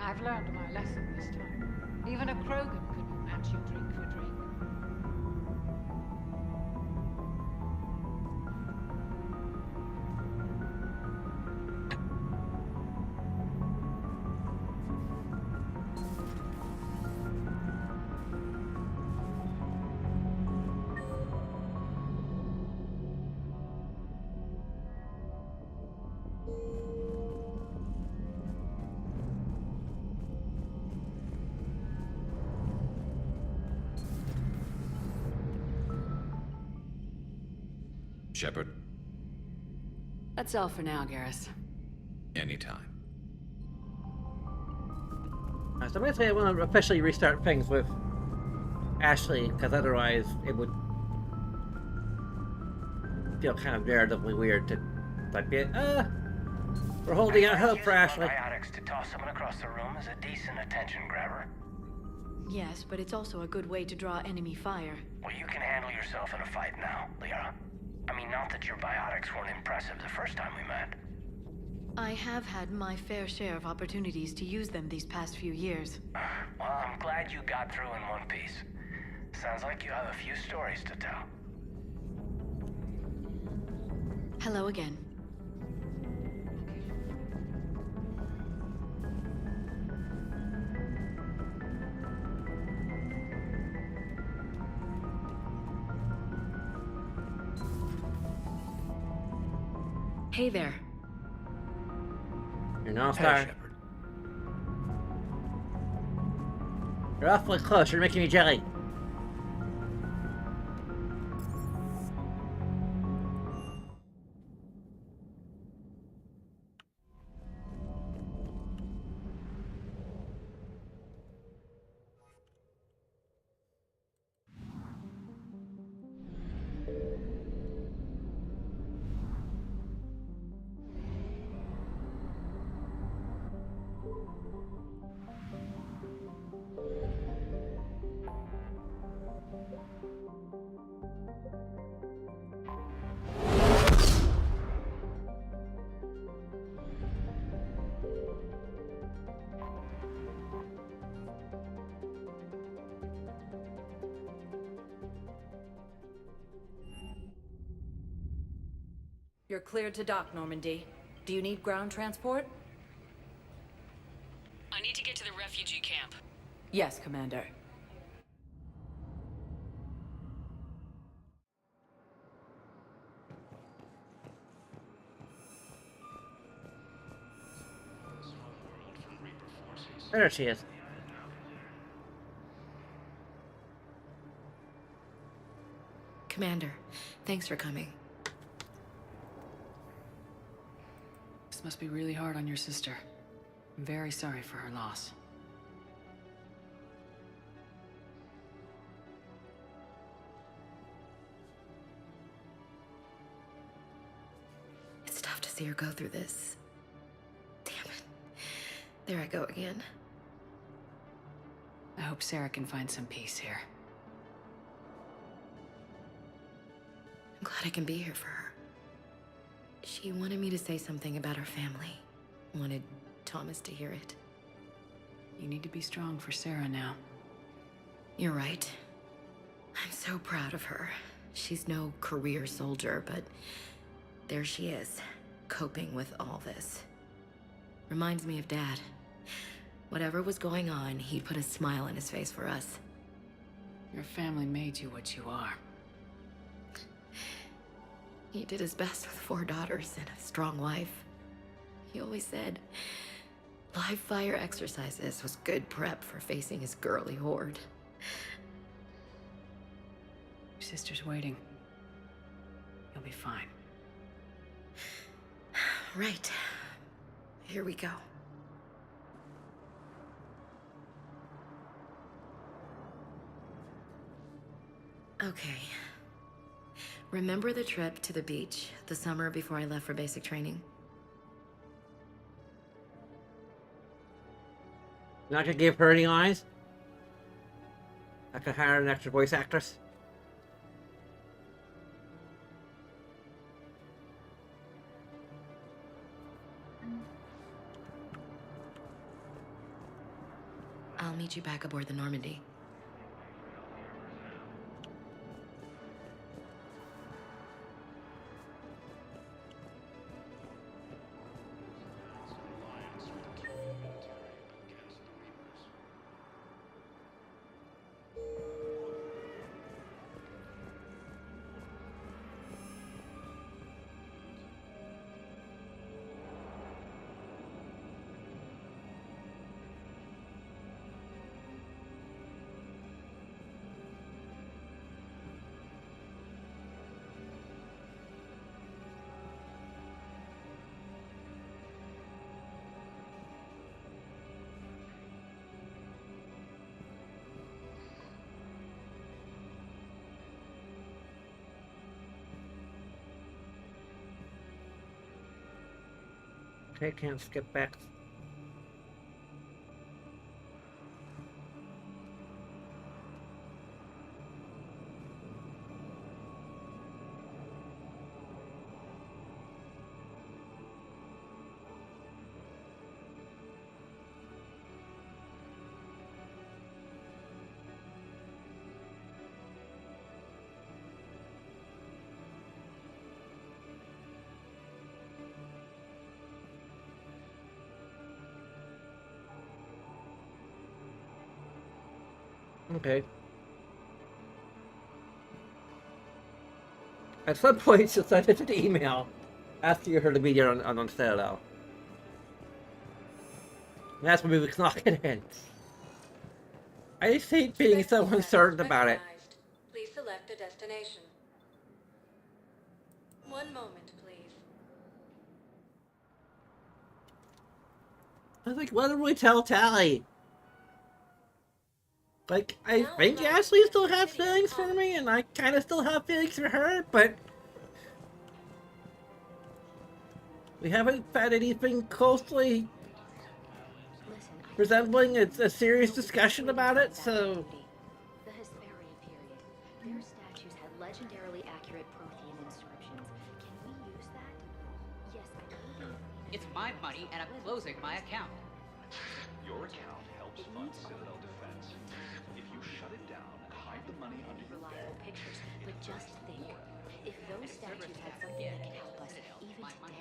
I've learned my lesson this time. Even a Krogan couldn't match you drink for drink. Shepard? That's all for now, Garrus. Anytime. So basically I want to officially restart things with Ashley, because otherwise it would feel kind of narratively weird to like be we're holding out hope for Ashley. Biotics to toss someone across the room is a decent attention grabber. Yes, but it's also a good way to draw enemy fire. Well, you can handle yourself in a fight now, Liara. I mean, not that your biotics weren't impressive the first time we met. I have had my fair share of opportunities to use them these past few years. Well, I'm glad you got through in one piece. Sounds like you have a few stories to tell. Hello again. Hey there. You're an all-star. Hey, Shepard. You're awfully close. You're making me jelly. You're cleared to dock, Normandy. Do you need ground transport? I need to get to the refugee camp. Yes, Commander. There she is. Commander, thanks for coming. This must be really hard on your sister. I'm very sorry for her loss. It's tough to see her go through this. Damn it. There I go again. I hope Sarah can find some peace here. I'm glad I can be here for her. She wanted me to say something about her family. Wanted Thomas to hear it. You need to be strong for Sarah now. You're right. I'm so proud of her. She's no career soldier, but there she is, coping with all this. Reminds me of Dad. Whatever was going on, he'd put a smile on his face for us. Your family made you what you are. He did his best with 4 daughters and a strong wife. He always said live fire exercises was good prep for facing his girly horde. Your sister's waiting. You'll be fine. Right. Here we go. Okay. Remember the trip to the beach the summer before I left for basic training? You're not gonna give her any lines? I could hire an extra voice actress. I'll meet you back aboard the Normandy. Okay, can't skip back. Okay. At some point, she'll send us an email asking her to be there on Citadel. And that's when we can lock it in. I just hate being so uncertain about it. Please select a destination. One moment, please. I was like, what do we tell Tally? Like, I think Ashley still has feelings for me, and I kind of still have feelings for her, but we haven't had anything closely resembling a serious discussion about it, so... The Hesperia period. Their statues had legendarily accurate Prothean inscriptions. Can we use that? Yes, I believe. It's my money, and I'm closing my account. Your account helps fund Citadel defense. If you shut it down and hide the money under your bed... pictures, but just think. If those statues had something that could help us, even today...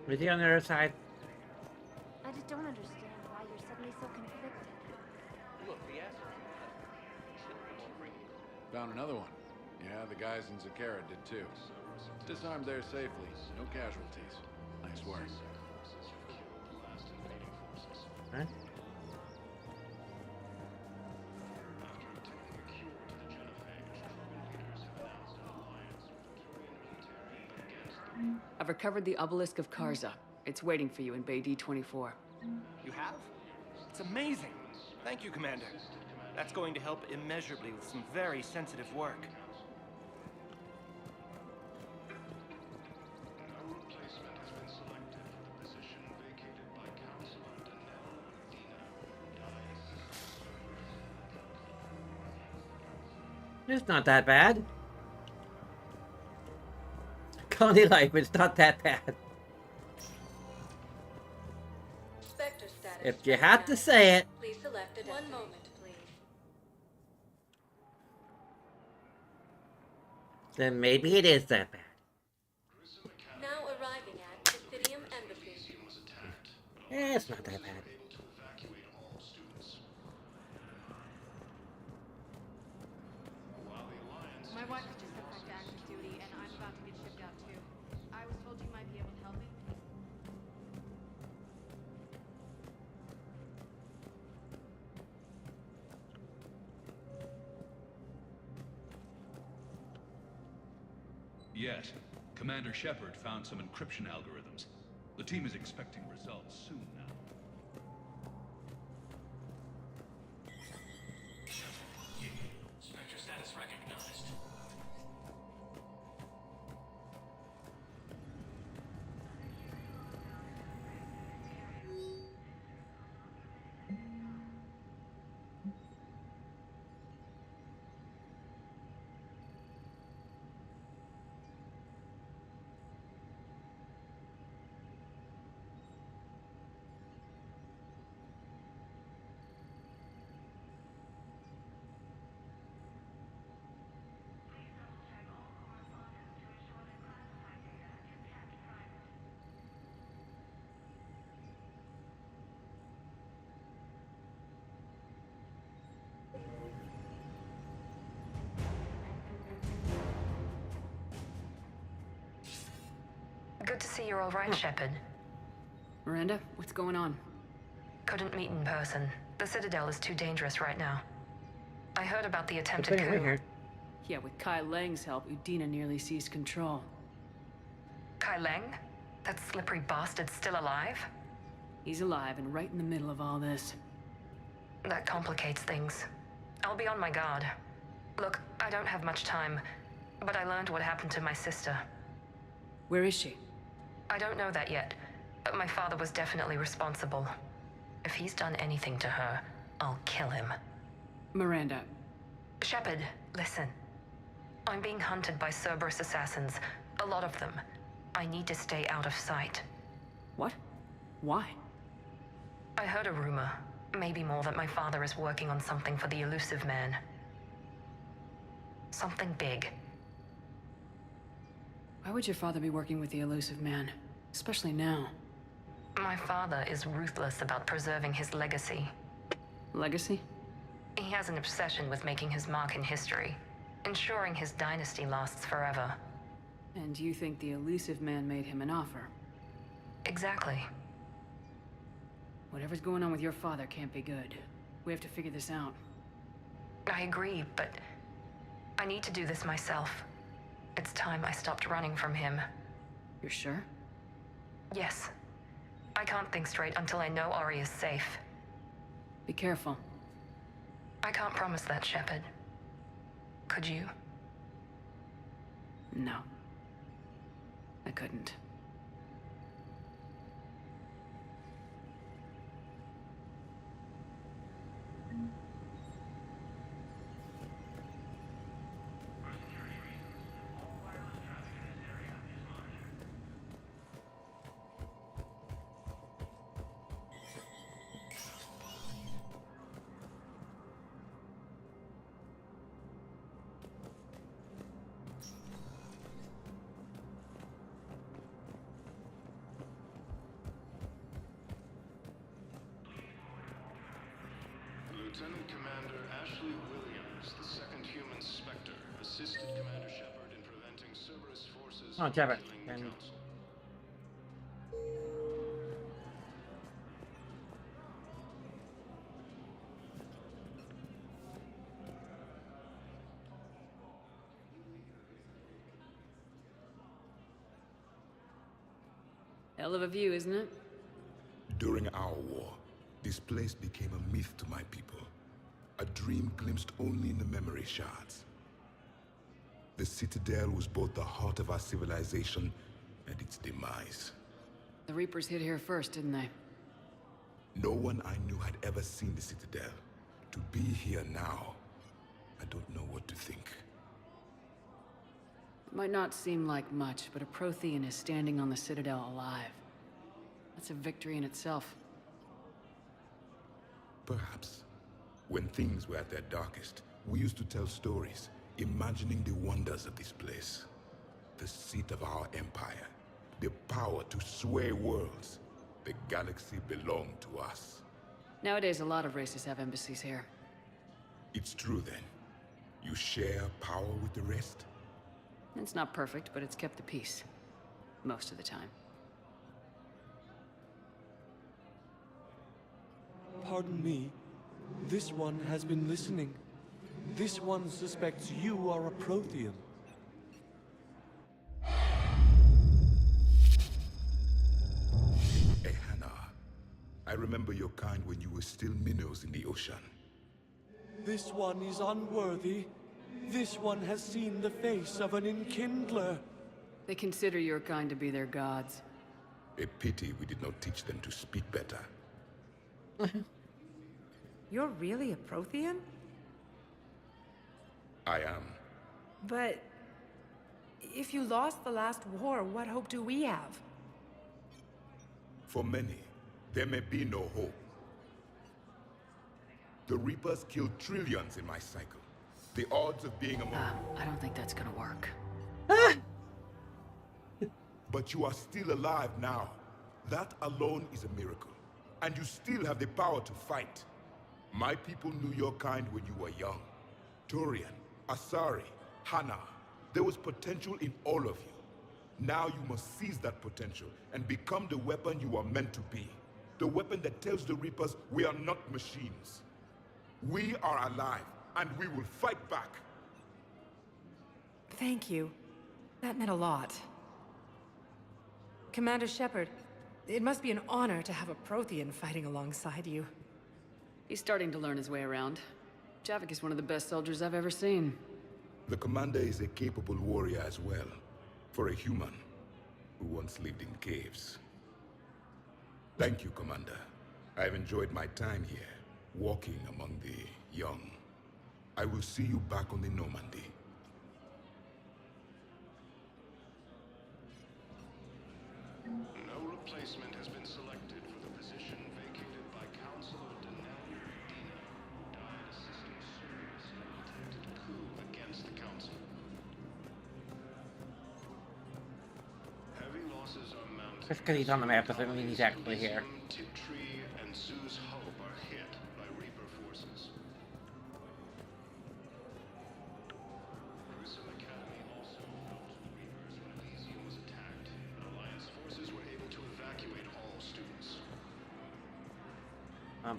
Is he on the other side? I just don't understand why you're suddenly so conflicted. Look, the asshole. Found another one. Yeah, the guys in Zakara did too. Disarmed there safely. No casualties. Nice work. Huh? I've recovered the obelisk of Karza. It's waiting for you in Bay D-24. You have? It's amazing. Thank you, Commander. That's going to help immeasurably with some very sensitive work. It's not that bad. Colony life, it's not that bad. Spectre status. If you have to say it. Please select a one moment, please. Then maybe it is that bad. Now arriving at Presidium Embassy. Yeah, it's not that bad. My wife just got back to active duty, and I'm about to get shipped out too. I was told you might be able to help me. Yes. Commander Shepard found some encryption algorithms. The team is expecting results soon now. Spectre status recognized. Good to see you're all right, Shepard. Miranda, what's going on? Couldn't meet in person. The Citadel is too dangerous right now. I heard about the attempted coup. Yeah, with Kai Lang's help, Udina nearly seized control. Kai Lang? That slippery bastard's still alive? He's alive and right in the middle of all this. That complicates things. I'll be on my guard. Look, I don't have much time, but I learned what happened to my sister. Where is she? I don't know that yet, but my father was definitely responsible. If he's done anything to her, I'll kill him. Miranda. Shepard, listen. I'm being hunted by Cerberus assassins. A lot of them. I need to stay out of sight. What? Why? I heard a rumor, maybe more, that my father is working on something for the Elusive Man. Something big. Why would your father be working with the Elusive Man? Especially now. My father is ruthless about preserving his legacy. Legacy? He has an obsession with making his mark in history, ensuring his dynasty lasts forever. And you think the Elusive Man made him an offer? Exactly. Whatever's going on with your father can't be good. We have to figure this out. I agree, but I need to do this myself. It's time I stopped running from him. You're sure? Yes. I can't think straight until I know Ori is safe. Be careful. I can't promise that, Shepard. Could you? No. I couldn't. Lieutenant Commander Ashley Williams, the second human Spectre, assisted Commander Shepard in preventing Cerberus forces Oh, from Shepard. killing the Council. Hell of a view, isn't it? During our war, this place became a myth to my people. A dream glimpsed only in the memory shards. The Citadel was both the heart of our civilization and its demise. The Reapers hit here first, didn't they? No one I knew had ever seen the Citadel. To be here now, I don't know what to think. It might not seem like much, but a Prothean is standing on the Citadel alive. That's a victory in itself. Perhaps. When things were at their darkest, we used to tell stories, imagining the wonders of this place. The seat of our empire. The power to sway worlds. The galaxy belonged to us. Nowadays, a lot of races have embassies here. It's true then. You share power with the rest? It's not perfect, but it's kept the peace. Most of the time. Pardon me. This one has been listening. This one suspects you are a Prothean. Hannah, I remember your kind when you were still minnows in the ocean. This one is unworthy. This one has seen the face of an enkindler. They consider your kind to be their gods. A pity we did not teach them to speak better. You're really a Prothean? I am. But if you lost the last war, what hope do we have? For many, there may be no hope. The Reapers killed trillions in my cycle. The odds of being among... I don't think that's gonna work. But you are still alive now. That alone is a miracle. And you still have the power to fight. My people knew your kind when you were young. Turian, Asari, Hannah. There was potential in all of you. Now you must seize that potential and become the weapon you are meant to be. The weapon that tells the Reapers we are not machines. We are alive, and we will fight back. Thank you. That meant a lot. Commander Shepard, it must be an honor to have a Prothean fighting alongside you. He's starting to learn his way around. Javik is one of the best soldiers I've ever seen. The commander is a capable warrior as well, for a human who once lived in caves. Thank you, Commander. I've enjoyed my time here, walking among the young. I will see you back on the Normandy. No replacement has been selected for the position vacated by Counselor Denell Udina, who died assisting Sirius in an attempted coup against the Council. Heavy losses are mounted. Just because he's on the map doesn't mean he's actually here. Tiptree and Zeus Hope are hit by Reaper forces. Gruesome Academy also felt the Reapers when Elysium was attacked. Alliance forces were able to evacuate all students. While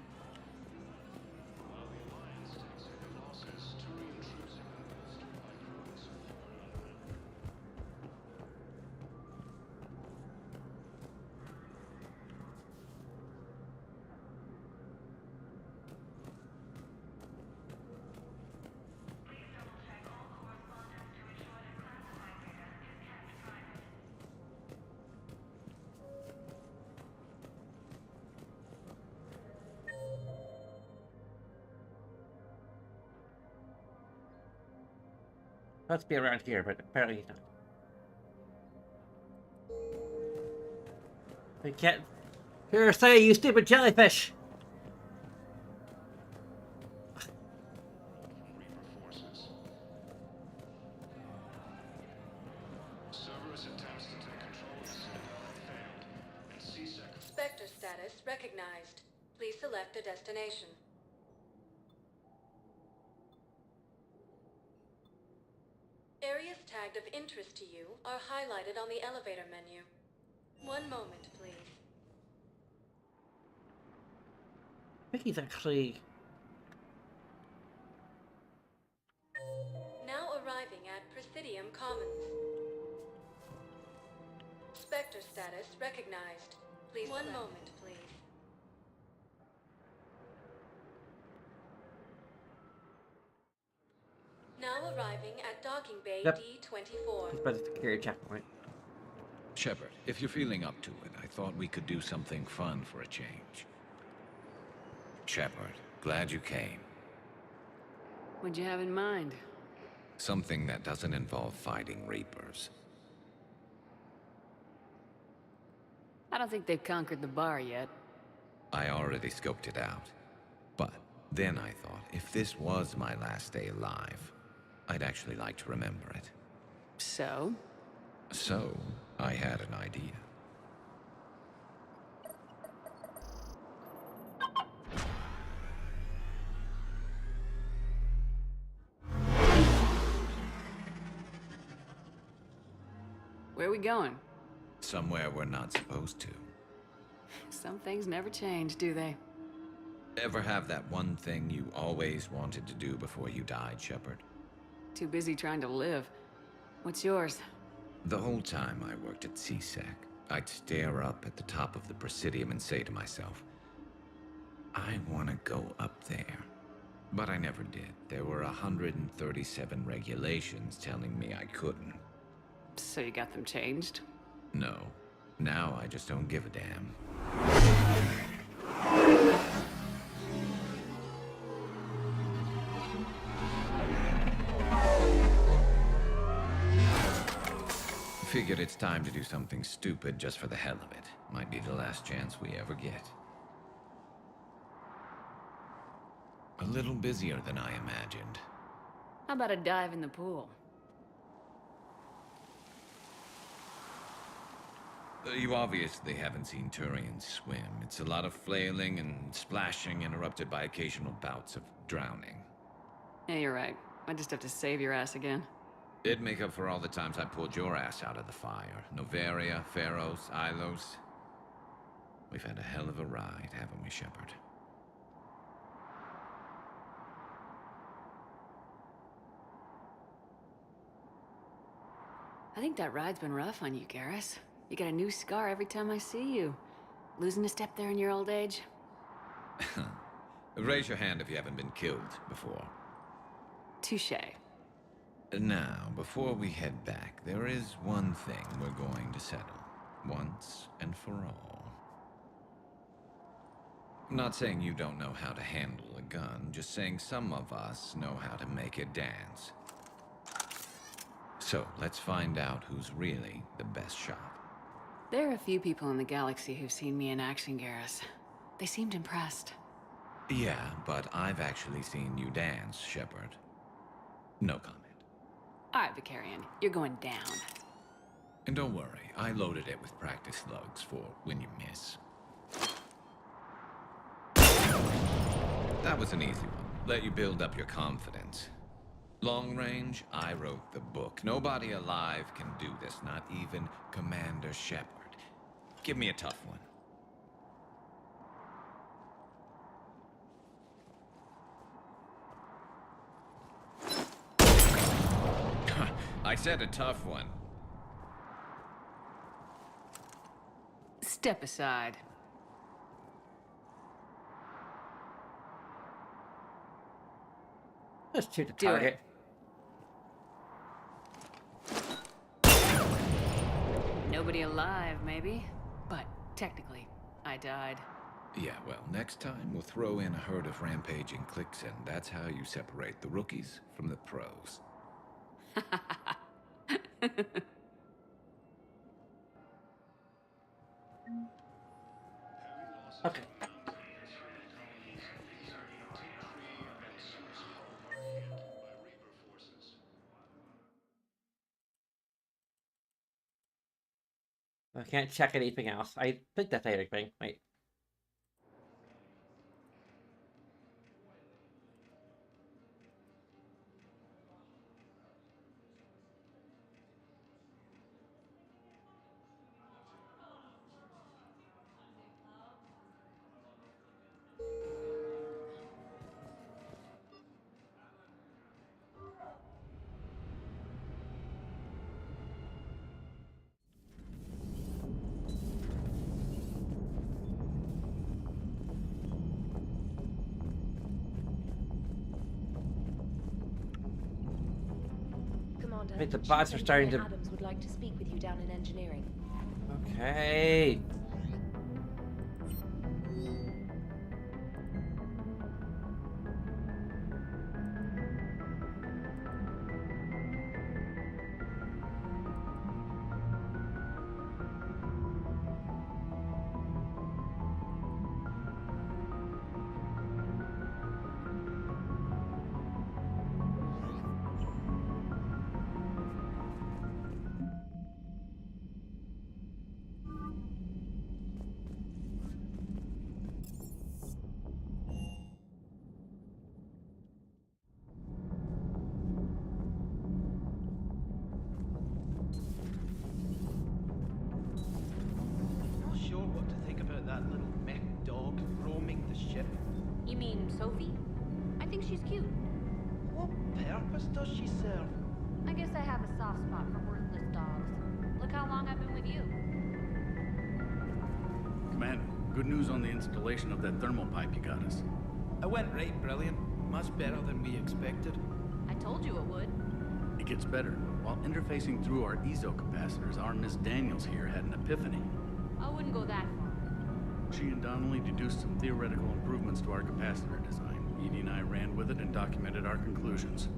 the Alliance takes heavy losses, Turian troops have been bolstered by heroic support. Must be around here, but apparently he's not. We can't. Here, say, you stupid jellyfish! Cerberus attempts to take control of the Citadel have failed, and C-Sec. Spectre status recognized. Please select a destination. Areas tagged of interest to you are highlighted on the elevator menu. One moment, please. I think he's actually... Now arriving at Presidium Commons. Spectre status recognized. Please one moment, please. Now arriving at Docking Bay Yep. D-24. He's by the security checkpoint. Shepard, if you're feeling up to it, I thought we could do something fun for a change. Shepard, glad you came. What'd you have in mind? Something that doesn't involve fighting Reapers. I don't think they've conquered the bar yet. I already scoped it out. But then I thought, if this was my last day alive, I'd actually like to remember it. So? So, I had an idea. Where are we going? Somewhere we're not supposed to. Some things never change, do they? Ever have that one thing you always wanted to do before you died, Shepard? Too busy trying to live. What's yours? The whole time I worked at C-Sec, I'd stare up at the top of the Presidium and say to myself, I want to go up there. But I never did. There were 137 regulations telling me I couldn't. So you got them changed? No. Now I just don't give a damn. Figured it's time to do something stupid just for the hell of it. Might be the last chance we ever get. A little busier than I imagined. How about a dive in the pool? You obviously haven't seen Turians swim. It's a lot of flailing and splashing, interrupted by occasional bouts of drowning. Yeah, you're right. I just have to save your ass again. It'd make up for all the times I pulled your ass out of the fire. Noveria, Pharos, Ilos. We've had a hell of a ride, haven't we, Shepard? I think that ride's been rough on you, Garrus. You get a new scar every time I see you. Losing a step there in your old age? Raise your hand if you haven't been killed before. Touché. Now, before we head back, there is one thing we're going to settle. Once and for all. I'm not saying you don't know how to handle a gun, just saying some of us know how to make it dance. So, let's find out who's really the best shot. There are a few people in the galaxy who've seen me in action, Garrus. They seemed impressed. Yeah, but I've actually seen you dance, Shepard. No comment. All right, Vicarian, you're going down. And don't worry, I loaded it with practice slugs for when you miss. That was an easy one. Let you build up your confidence. Long range, I wrote the book. Nobody alive can do this, not even Commander Shepard. Give me a tough one. I said a tough one. Step aside. Let's shoot the Do target. Nobody alive, maybe. But technically, I died. Yeah, well, next time we'll throw in a herd of rampaging cliques, and that's how you separate the rookies from the pros. Okay. I can't check anything else. I think that's everything. Wait. Commander, I think the bots are starting to... Adams would like to speak with you down in engineering. Okay. Not sure what to think about that little mech dog roaming the ship. You mean Sophie? I think she's cute. What purpose does she serve? I guess I have a soft spot for worthless dogs. Look how long I've been with you. Commander, good news on the installation of that thermal pipe you got us. It went right brilliant. Much better than we expected. I told you it would. It gets better. While interfacing through our ezo capacitors, our Miss Daniels here had an epiphany. I wouldn't go that far. She and Donnelly deduced some theoretical improvements to our capacitor design. Edie and I ran with it and documented our conclusions.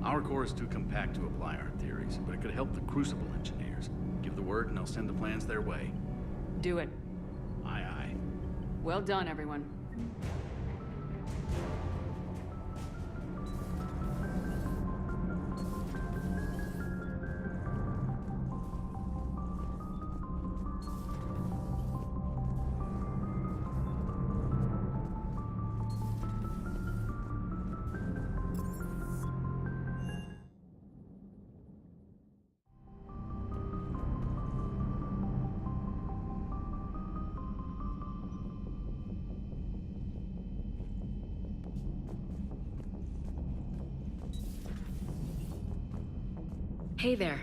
Our core is too compact to apply our theories, but it could help the Crucible engineers. Give the word and I'll send the plans their way. Do it. Aye, aye. Well done, everyone. Hey there.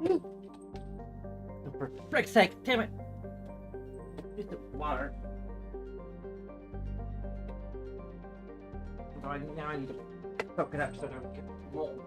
For frick's sake, damn it! Use the water. Now I need to soak it up so I don't get mold.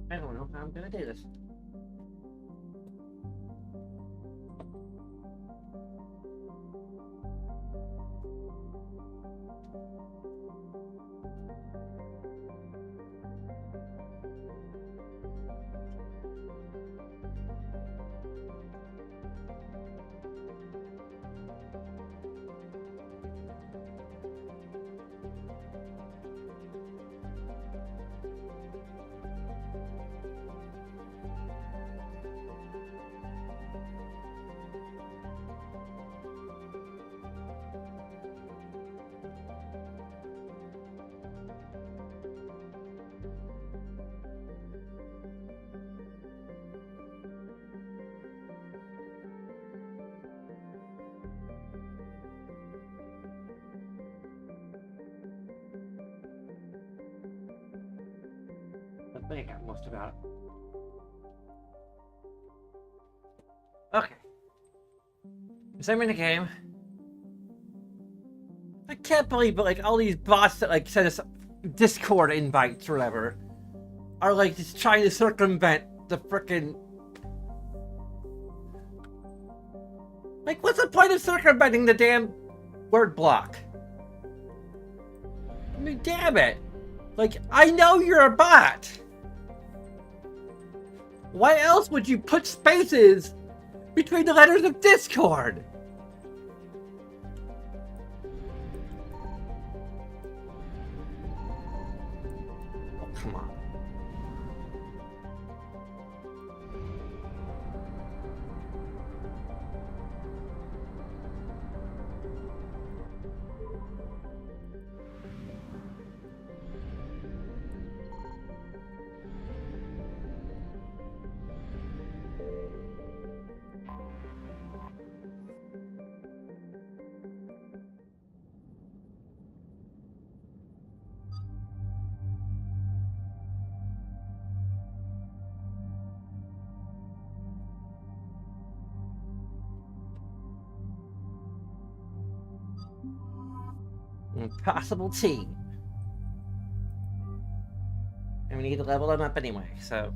I don't know how I'm gonna do this. I think I got most about it. Okay. So I'm in the game. I can't believe, but like all these bots that like send us Discord invites or whatever are like just trying to circumvent the frickin'. Like, what's the point of circumventing the damn word block? I mean, damn it! Like, I know you're a bot. Why else would you put spaces between the letters of Discord? Oh, come on. Impossible team. And we need to level them up anyway, so.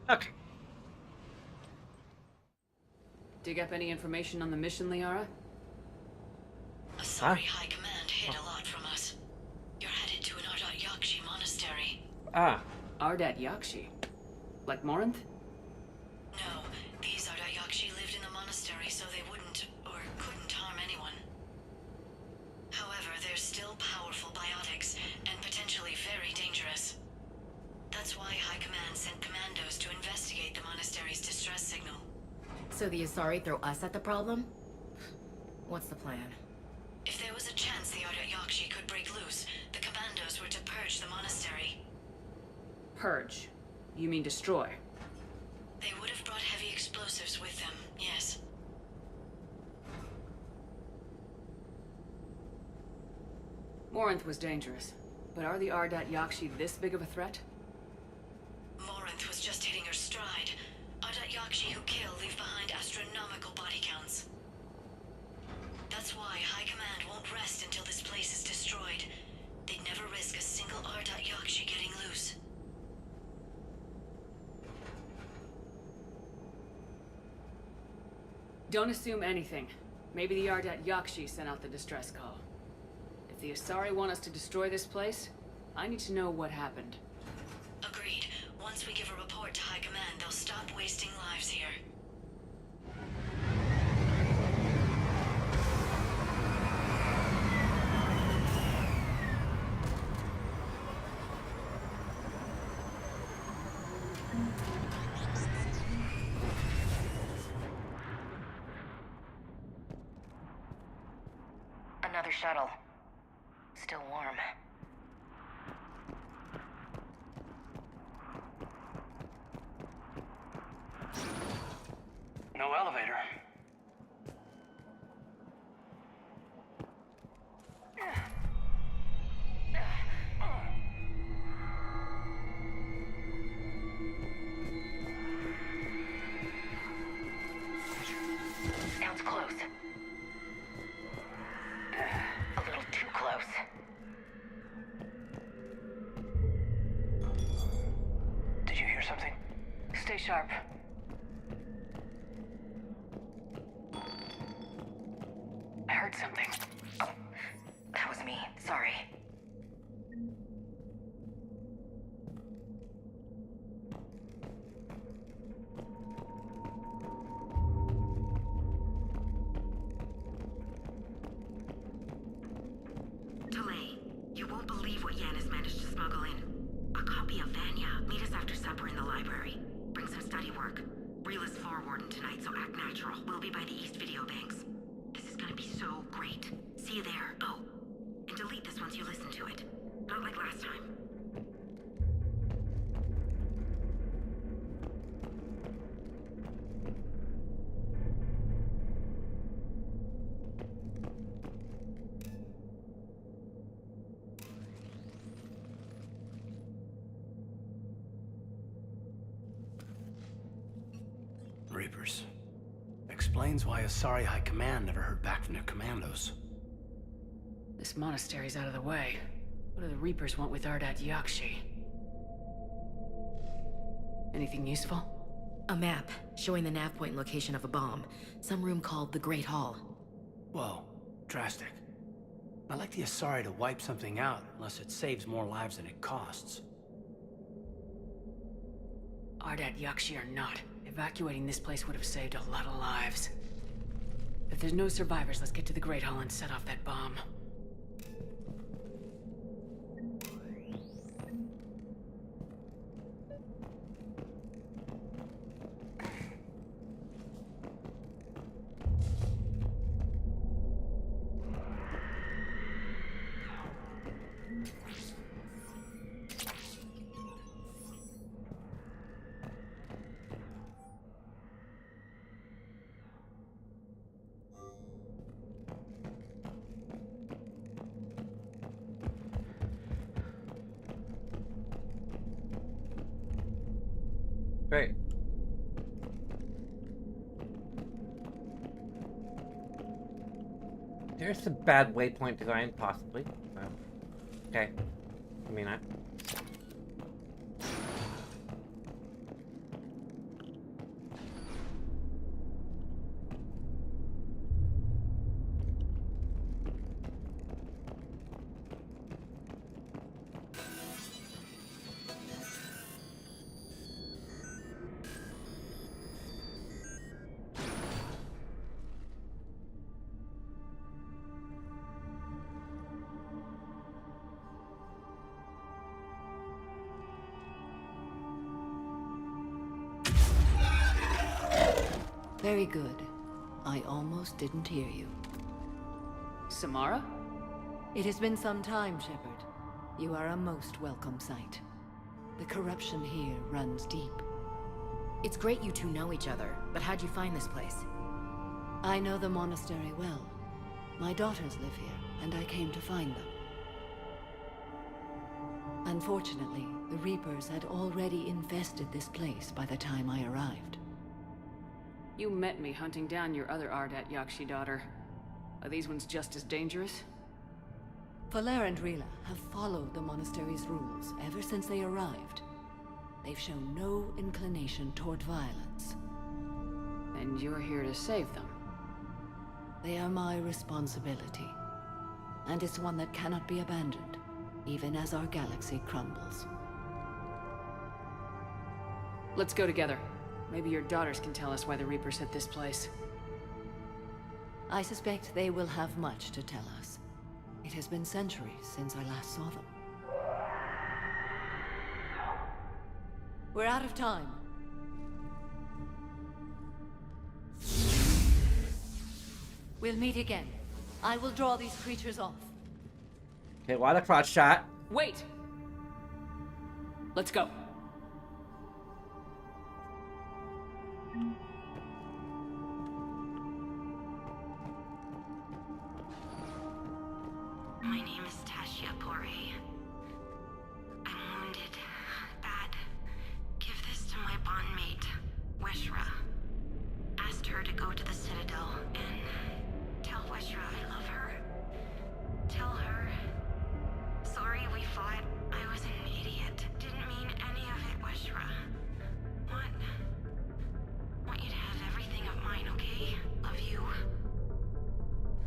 Okay. Dig up any information on the mission, Liara? Asari High Command hid a lot from us. You're headed to an Ardat Yakshi monastery. Ah. Ardat Yakshi? Like Morinth? No, these Ardat Yakshi lived in the monastery so they wouldn't, or couldn't harm anyone. However, they're still powerful biotics, and potentially very dangerous. That's why High Command sent commandos to investigate the monastery's distress signal. So the Asari throw us at the problem? What's the plan? If there was a chance the Ardat Yakshi could break loose, the commandos were to purge the monastery. Purge? You mean destroy? They would have brought heavy explosives with them, yes. Morinth was dangerous, but are the Ardat Yakshi this big of a threat? Morinth was just hitting her stride. Ardat Yakshi who kill leave behind astronomical body counts. That's why High Command won't rest until this place is destroyed. They'd never risk a single Ardat Yakshi getting loose. Don't assume anything. Maybe the Ardat Yakshi sent out the distress call. If the Asari want us to destroy this place, I need to know what happened. Agreed. Once we give a report to High Command, they'll stop wasting lives here. Another shuttle. Still warm. No elevator. Sounds close. A little too close. Did you hear something? Stay sharp. I heard something. Oh, that was me. Sorry. Delay. You won't believe what Yan has managed to smuggle in. A copy of Vanya. Meet us after supper in the library. Bring some study work. Reel is floor warden tonight, so act natural. We'll be by the East Video Banks. This is gonna be so great. See you there. Oh, and delete this once you listen to it. Not like last time. Reapers. Explains why Asari High Command never heard back from their commandos. This monastery's out of the way. What do the Reapers want with Ardat Yakshi? Anything useful? A map showing the nav point location of a bomb. Some room called the Great Hall. Whoa, drastic. I'd like the Asari to wipe something out unless it saves more lives than it costs. Ardat Yakshi or not, evacuating this place would have saved a lot of lives. If there's no survivors, let's get to the Great Hall and set off that bomb. Great. There's some bad waypoint design, possibly. Okay. I mean, Very good. I almost didn't hear you. Samara? It has been some time, Shepard. You are a most welcome sight. The corruption here runs deep. It's great you two know each other, but how'd you find this place? I know the monastery well. My daughters live here, and I came to find them. Unfortunately, the Reapers had already infested this place by the time I arrived. You met me hunting down your other Ardat Yakshi daughter. Are these ones just as dangerous? Falere and Rila have followed the monastery's rules ever since they arrived. They've shown no inclination toward violence. And you're here to save them? They are my responsibility. And it's one that cannot be abandoned, even as our galaxy crumbles. Let's go together. Maybe your daughters can tell us why the Reapers hit this place. I suspect they will have much to tell us. It has been centuries since I last saw them. We're out of time. We'll meet again. I will draw these creatures off. Okay, why the crotch shot? Wait! Let's go. My name is Tashia Pori. I'm wounded. Bad. Give this to my bondmate, Weshra. Asked her to go to the Citadel and tell Weshra I love her. Tell her. Sorry we fought. I was an idiot. Didn't mean any of it, Weshra. Want you to have everything of mine, okay? Love you.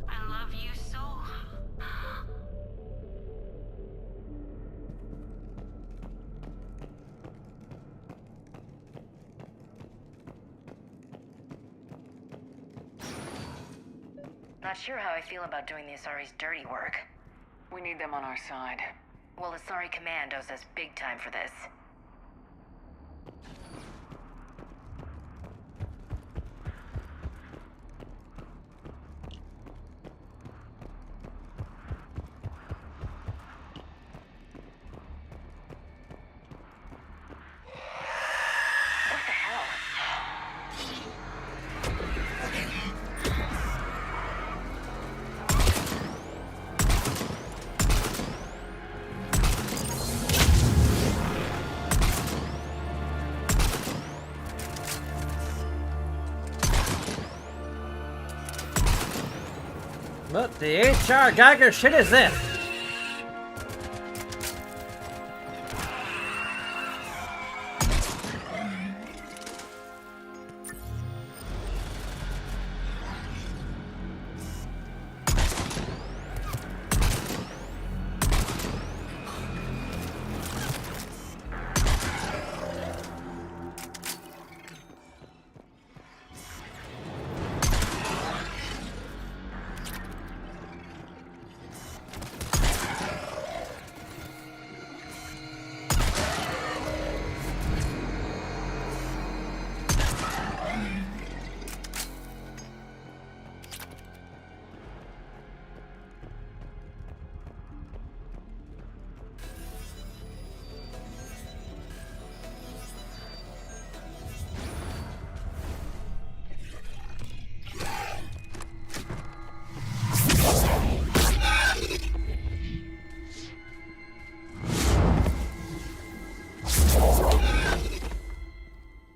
I love you so. Not sure how I feel about doing the Asari's dirty work. We need them on our side. Well, Asari Commandos is big time for this. What the hell? What the HR Geiger shit is this?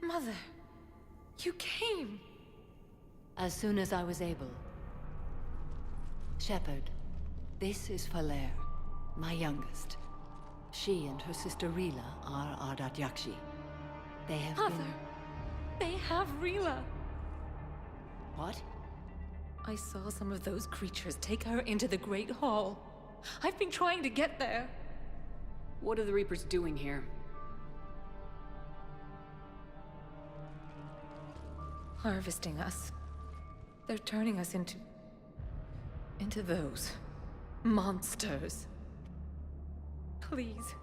Mother, you came. As soon as I was able. Shepard, this is Falere, my youngest. She and her sister Rila are Ardat Yakshi. They have Mother, they have Rila. What? I saw some of those creatures take her into the Great Hall. I've been trying to get there. What are the Reapers doing here? Harvesting us. They're turning us into those monsters. Please,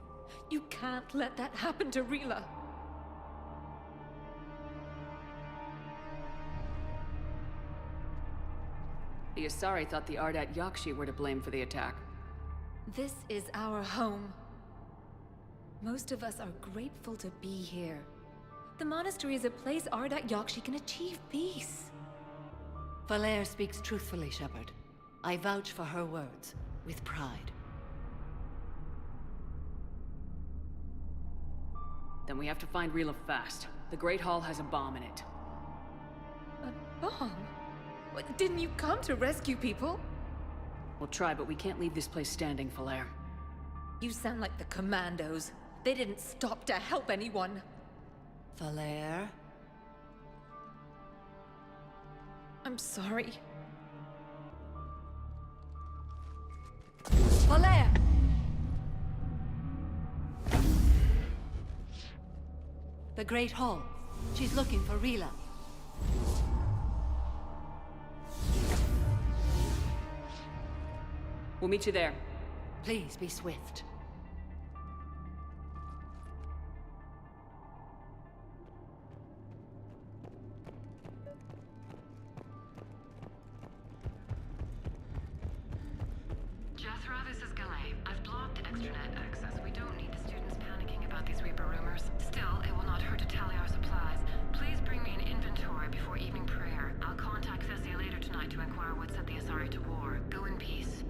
you can't let that happen to Rila. The Asari thought the Ardat Yakshi were to blame for the attack. This is our home. Most of us are grateful to be here. The monastery is a place Ardat Yakshi can achieve peace. Valere speaks truthfully, Shepard. I vouch for her words, with pride. Then we have to find Rila fast. The Great Hall has a bomb in it. A bomb? What, didn't you come to rescue people? We'll try, but we can't leave this place standing, Valere. You sound like the Commandos. They didn't stop to help anyone. Valere? I'm sorry. Valere! The Great Hall. She's looking for Rila. We'll meet you there. Please be swift. Jethro, this is Galay. I've blocked extranet access. We don't need the students panicking about these Reaper rumors. Still, it will not hurt to tally our supplies. Please bring me an inventory before evening prayer. I'll contact Cessia later tonight to inquire what set the Asari to war. Go in peace.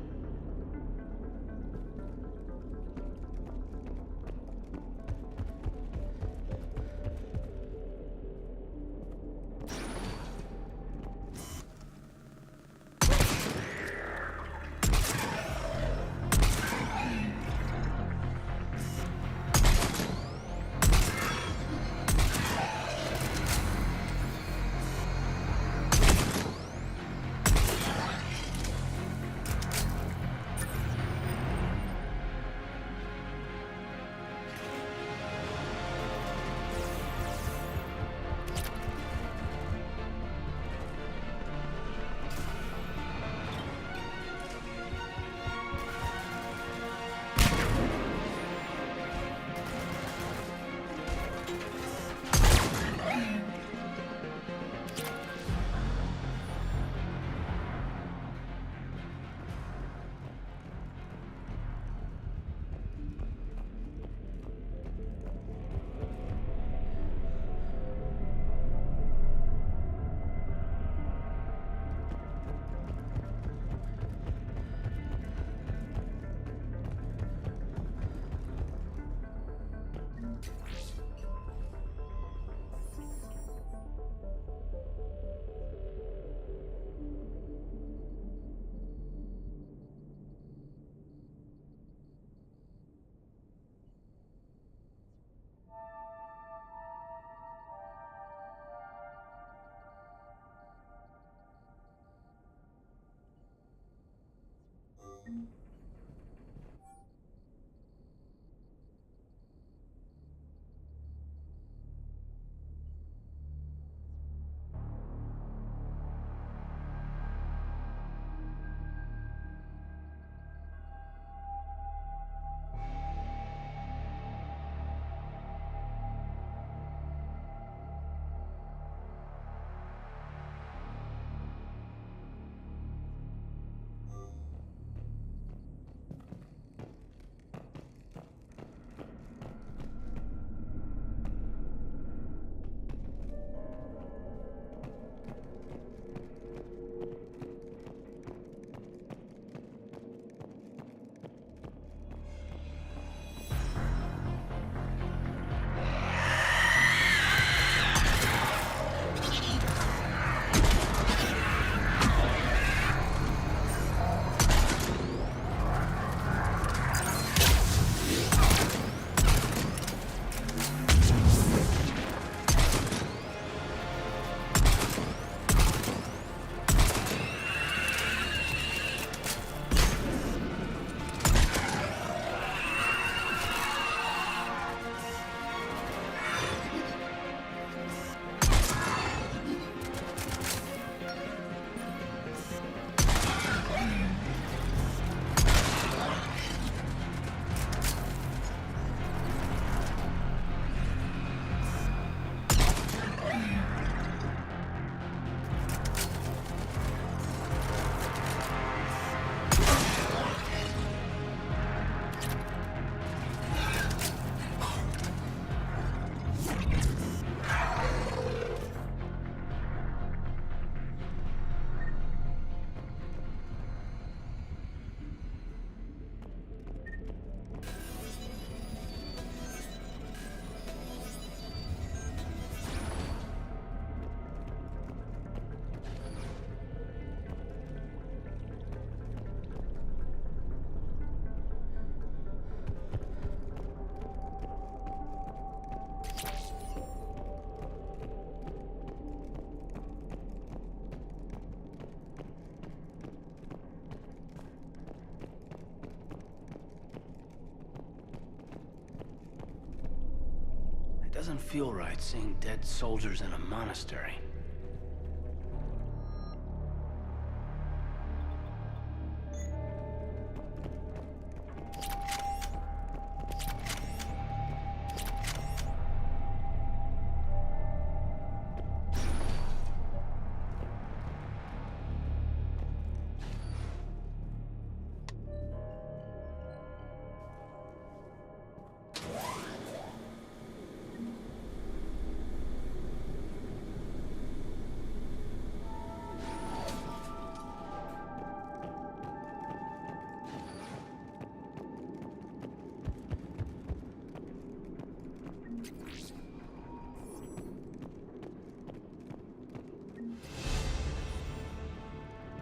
Doesn't feel right seeing dead soldiers in a monastery.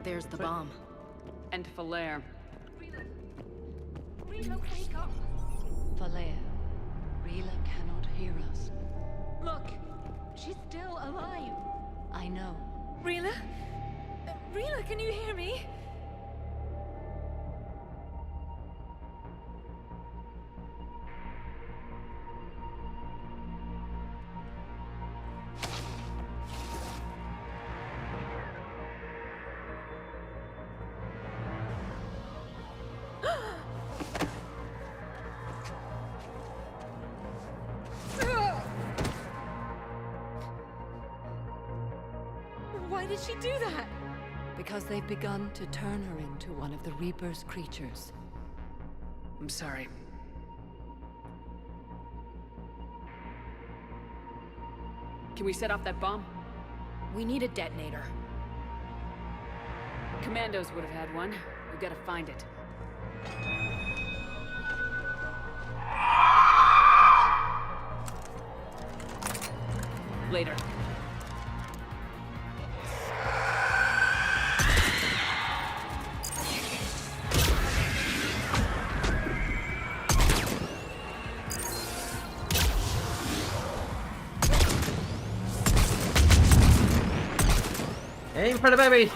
There's the bomb. And Falere. Rila, wake up! Falere, Rila cannot hear us. Look, she's still alive. I know. Rila? Rila, can you hear me? Why did she do that? Because they've begun to turn her into one of the Reaper's creatures. I'm sorry. Can we set off that bomb? We need a detonator. Commandos would have had one. We gotta find it. Later. Aim for the baby!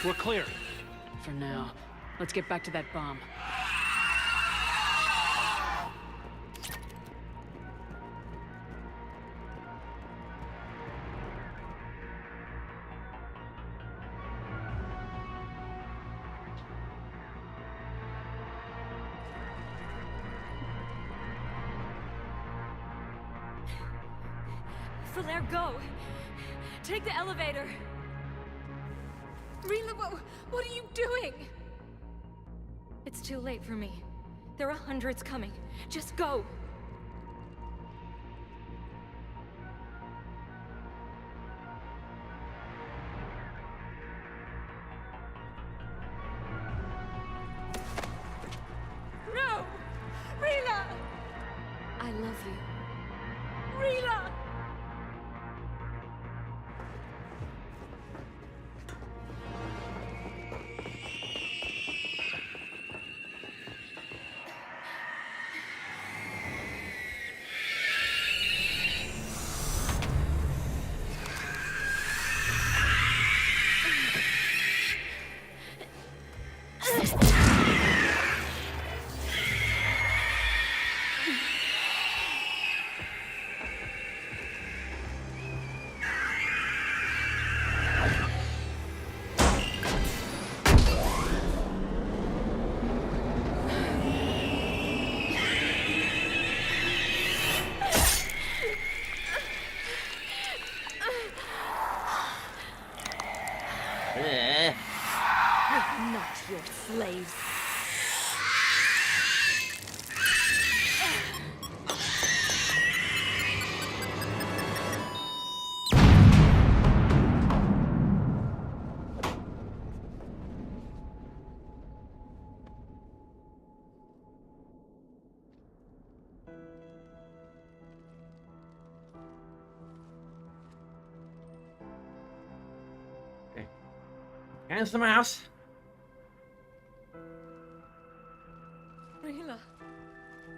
We're clear. For now. Let's get back to that bomb. Falere, go! Take the elevator! Rila, what are you doing? It's too late for me. There are hundreds coming. Just go! No! Rila! I love you. Rila! We're not your slaves. Hands the mouse.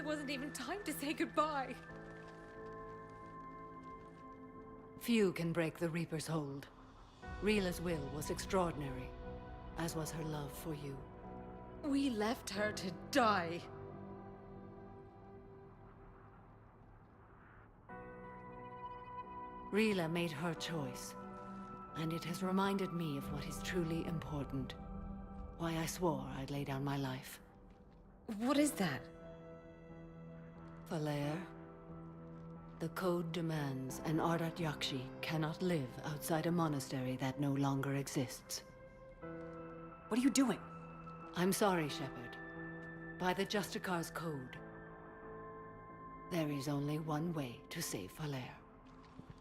There wasn't even time to say goodbye. Few can break the Reaper's hold. Rila's will was extraordinary, as was her love for you. We left her to die. Rila made her choice, and it has reminded me of what is truly important. Why I swore I'd lay down my life. What is that? Valere, the code demands an Ardat Yakshi cannot live outside a monastery that no longer exists. What are you doing? I'm sorry, Shepard. By the Justicar's code, there is only one way to save Valere.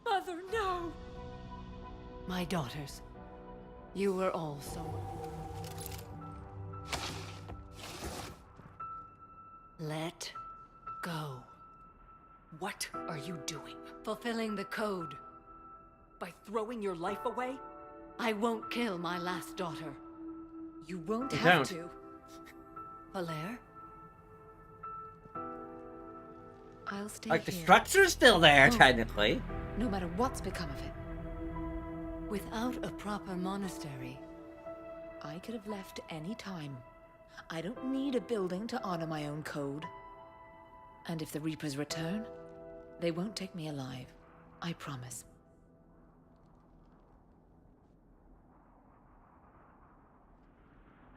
Mother, no! My daughters, you were all so... Let go. What are you doing? Fulfilling the code. By throwing your life away? I won't kill my last daughter. You won't You have don't. to. Valere? I'll stay Like, the here. structure's still there, Oh. technically. No matter what's become of it. Without a proper monastery, I could have left any time. I don't need a building to honor my own code. And if the Reapers return, they won't take me alive. I promise.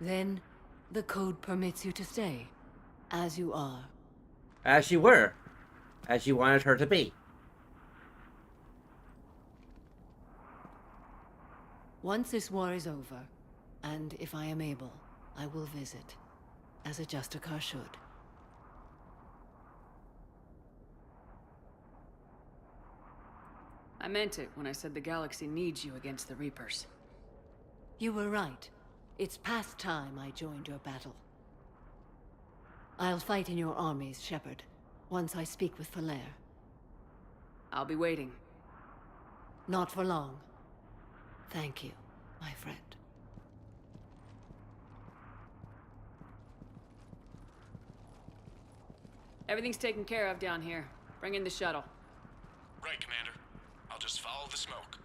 then the code permits you to stay, as you are. As you were. As you wanted her to be. Once this war is over, and if I am able, I will visit, as a Justicar should. I meant it when I said the galaxy needs you against the Reapers. You were right. It's past time I joined your battle. I'll fight in your armies, Shepard, once I speak with Valere. I'll be waiting. Not for long. Thank you, my friend. Everything's taken care of down here. Bring in the shuttle. Right, Commander. I'll just follow the smoke.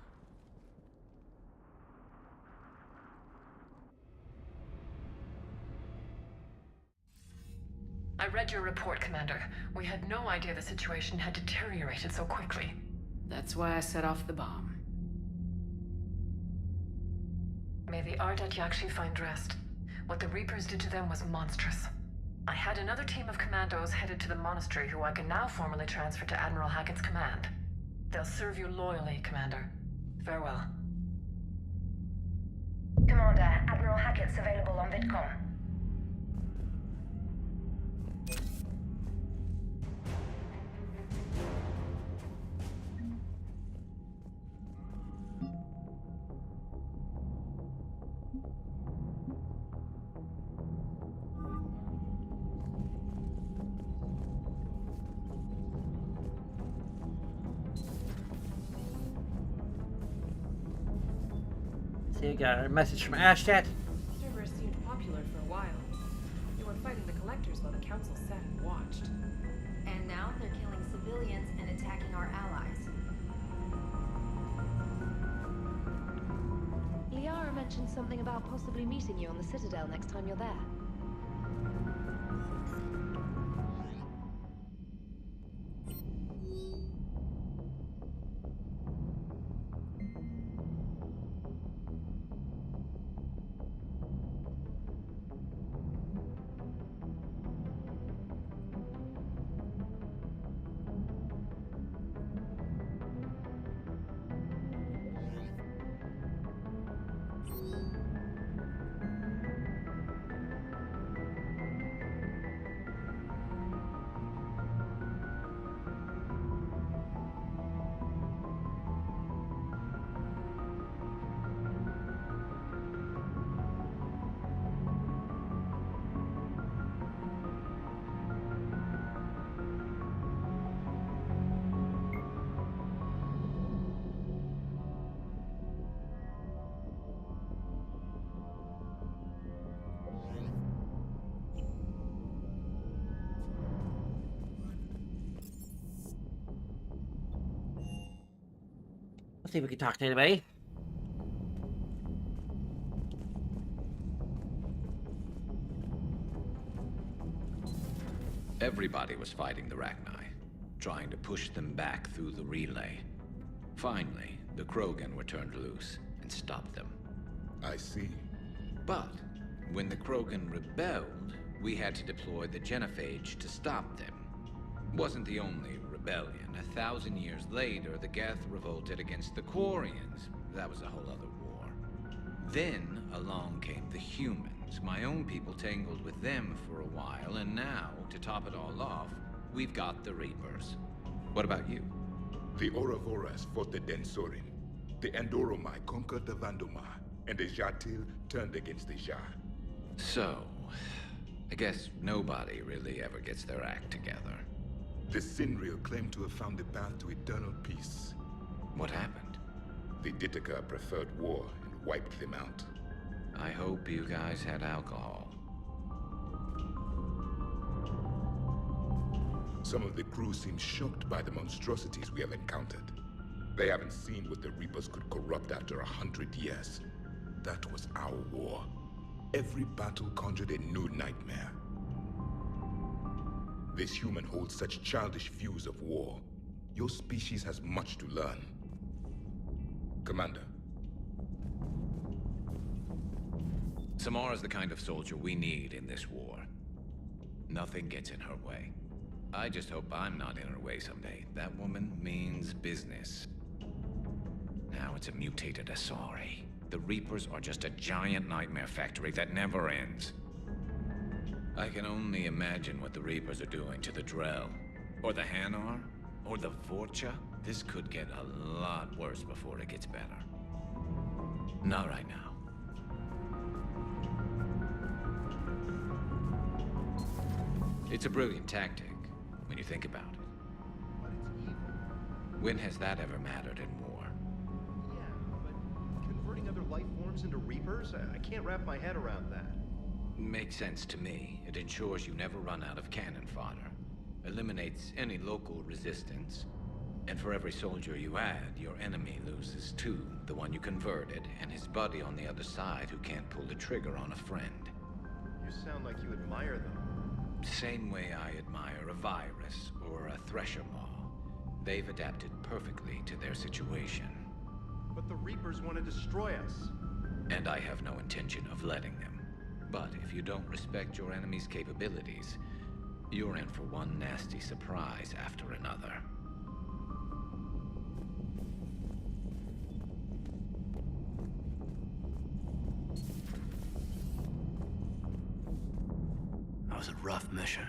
I read your report, Commander. We had no idea the situation had deteriorated so quickly. That's why I set off the bomb. May the Ardat Yakshi find rest. What the Reapers did to them was monstrous. I had another team of commandos headed to the monastery who I can now formally transfer to Admiral Hackett's command. They'll serve you loyally, Commander. Farewell. Commander, Admiral Hackett's available on VidCom. So you got a message from Ash yet? Servers seemed popular for a while. They were fighting the collectors while the council sat and watched. And now they're killing civilians and attacking our allies. Liara mentioned something about possibly meeting you on the Citadel next time you're there. Let's see if we can talk to anybody. Everybody was fighting the Rachni, trying to push them back through the relay. Finally, the Krogan were turned loose and stopped them. I see. But when the Krogan rebelled, we had to deploy the genophage to stop them. Wasn't the only rebellion. 1,000 years later, the Geth revolted against the Quarians. That was a whole other war. Then along came the humans. My own people tangled with them for a while, and now, to top it all off, we've got the Reapers. What about you? The Ouroboros fought the Densorin. The Andoromai conquered the Vandomar, and the Jatil turned against the Jar. So, I guess nobody really ever gets their act together. The Sinreal claimed to have found the path to eternal peace. What happened? The Ditaka preferred war and wiped them out. I hope you guys had alcohol. Some of the crew seem shocked by the monstrosities we have encountered. They haven't seen what the Reapers could corrupt after 100 years. That was our war. Every battle conjured a new nightmare. This human holds such childish views of war. Your species has much to learn. Commander. Samara's the kind of soldier we need in this war. Nothing gets in her way. I just hope I'm not in her way someday. That woman means business. Now it's a mutated Asari. The Reapers are just a giant nightmare factory that never ends. I can only imagine what the Reapers are doing to the Drell, or the Hanar, or the Vorcha. This could get a lot worse before it gets better. Not right now. It's a brilliant tactic, when you think about it. But it's evil. When has that ever mattered in war? Yeah, but converting other life forms into Reapers? I can't wrap my head around that. Makes sense to me. It ensures you never run out of cannon fodder. Eliminates any local resistance. And for every soldier you add, your enemy loses too. The one you converted, and his buddy on the other side who can't pull the trigger on a friend. You sound like you admire them. Same way I admire a virus or a thresher maw. They've adapted perfectly to their situation. But the Reapers want to destroy us. And I have no intention of letting them. But if you don't respect your enemy's capabilities, you're in for one nasty surprise after another. That was a rough mission.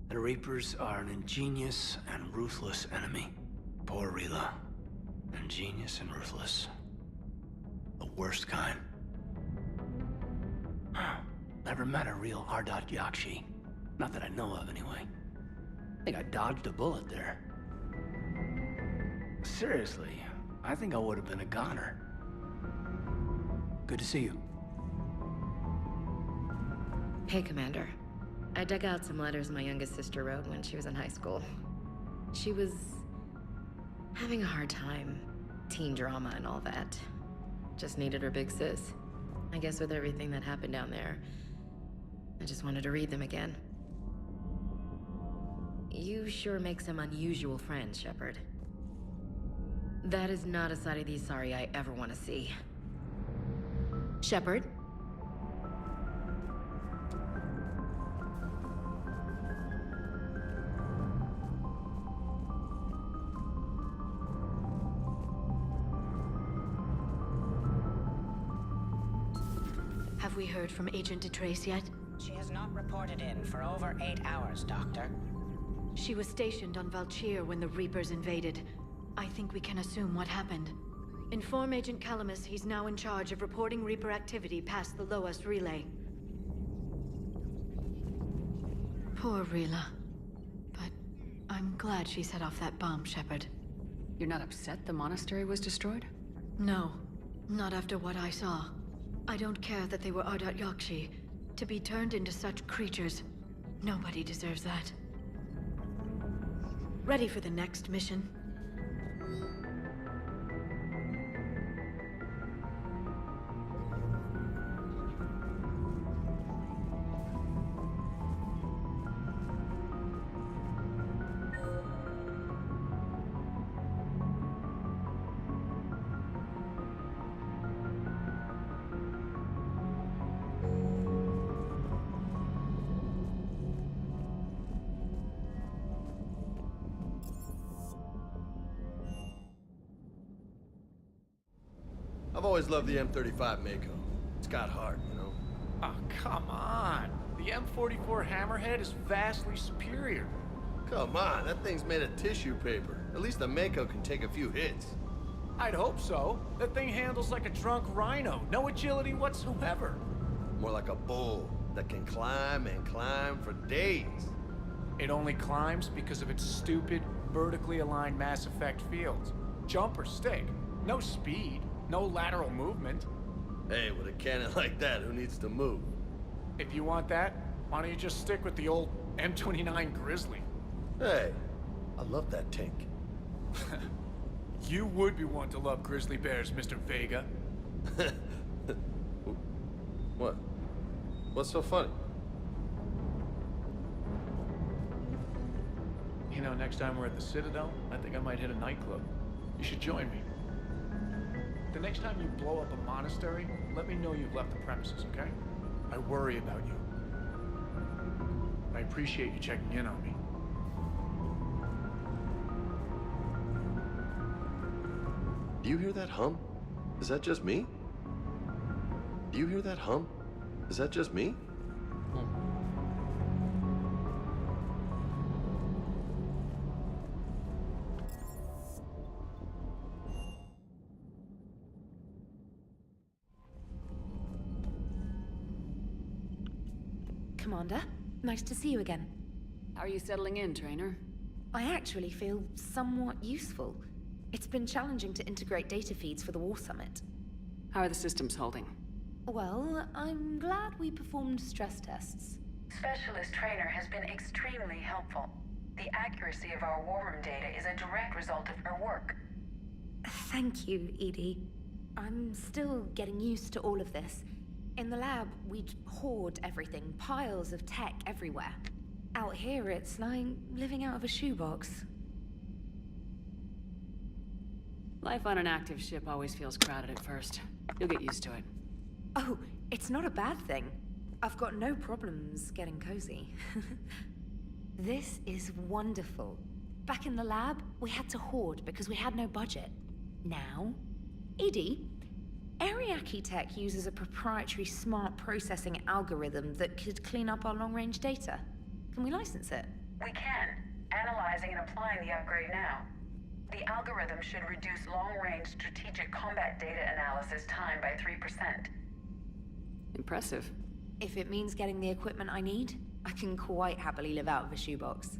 The Reapers are an ingenious and ruthless enemy. Poor Rila. Ingenious and ruthless. The worst kind. Never met a real Ardat Yakshi. Not that I know of, anyway. I think I dodged a bullet there. Seriously, I think I would have been a goner. Good to see you. Hey, Commander. I dug out some letters my youngest sister wrote when she was in high school. She was having a hard time. Teen drama and all that. Just needed her big sis. I guess with everything that happened down there, I just wanted to read them again. You sure make some unusual friends, Shepard. That is not a side of the Asari I ever want to see. Shepard? Have we heard from Agent DeTrace yet? She has not reported in for over 8 hours, Doctor. She was stationed on Valchir when the Reapers invaded. I think we can assume what happened. Inform Agent Calamus he's now in charge of reporting Reaper activity past the Loas relay. Poor Rila. But I'm glad she set off that bomb, Shepard. You're not upset the monastery was destroyed? No, not after what I saw. I don't care that they were Ardat Yakshi. To be turned into such creatures, nobody deserves that. Ready for the next mission? I've always loved the M35 Mako. It's got heart, you know? Oh, come on. The M44 Hammerhead is vastly superior. Come on, that thing's made of tissue paper. At least the Mako can take a few hits. I'd hope so. That thing handles like a drunk rhino. No agility whatsoever. More like a bull that can climb and climb for days. It only climbs because of its stupid, vertically aligned Mass Effect fields. Jump or stick. No speed. No lateral movement. Hey, with a cannon like that, who needs to move? If you want that, why don't you just stick with the old M29 Grizzly? Hey, I love that tank. You would be one to love grizzly bears, Mr. Vega. What? What's so funny? You know, next time we're at the Citadel, I think I might hit a nightclub. You should join me. The next time you blow up a monastery, let me know you've left the premises, okay? I worry about you. I appreciate you checking in on me. Do you hear that hum? Is that just me? Do you hear that hum? Is that just me? Commander, nice to see you again. How are you settling in, Trainer? I actually feel somewhat useful. It's been challenging to integrate data feeds for the War Summit. How are the systems holding? Well, I'm glad we performed stress tests. Specialist Trainer has been extremely helpful. The accuracy of our war room data is a direct result of her work. Thank you, Edie. I'm still getting used to all of this. In the lab, we'd hoard everything, piles of tech everywhere. Out here, it's like living out of a shoebox. Life on an active ship always feels crowded at first. You'll get used to it. Oh, it's not a bad thing. I've got no problems getting cozy. This is wonderful. Back in the lab, we had to hoard because we had no budget. Now, Edie, Ariake Tech uses a proprietary smart processing algorithm that could clean up our long-range data. Can we license it? We can. Analyzing and applying the upgrade now. The algorithm should reduce long-range strategic combat data analysis time by 3%. Impressive. If it means getting the equipment I need, I can quite happily live out of a shoebox.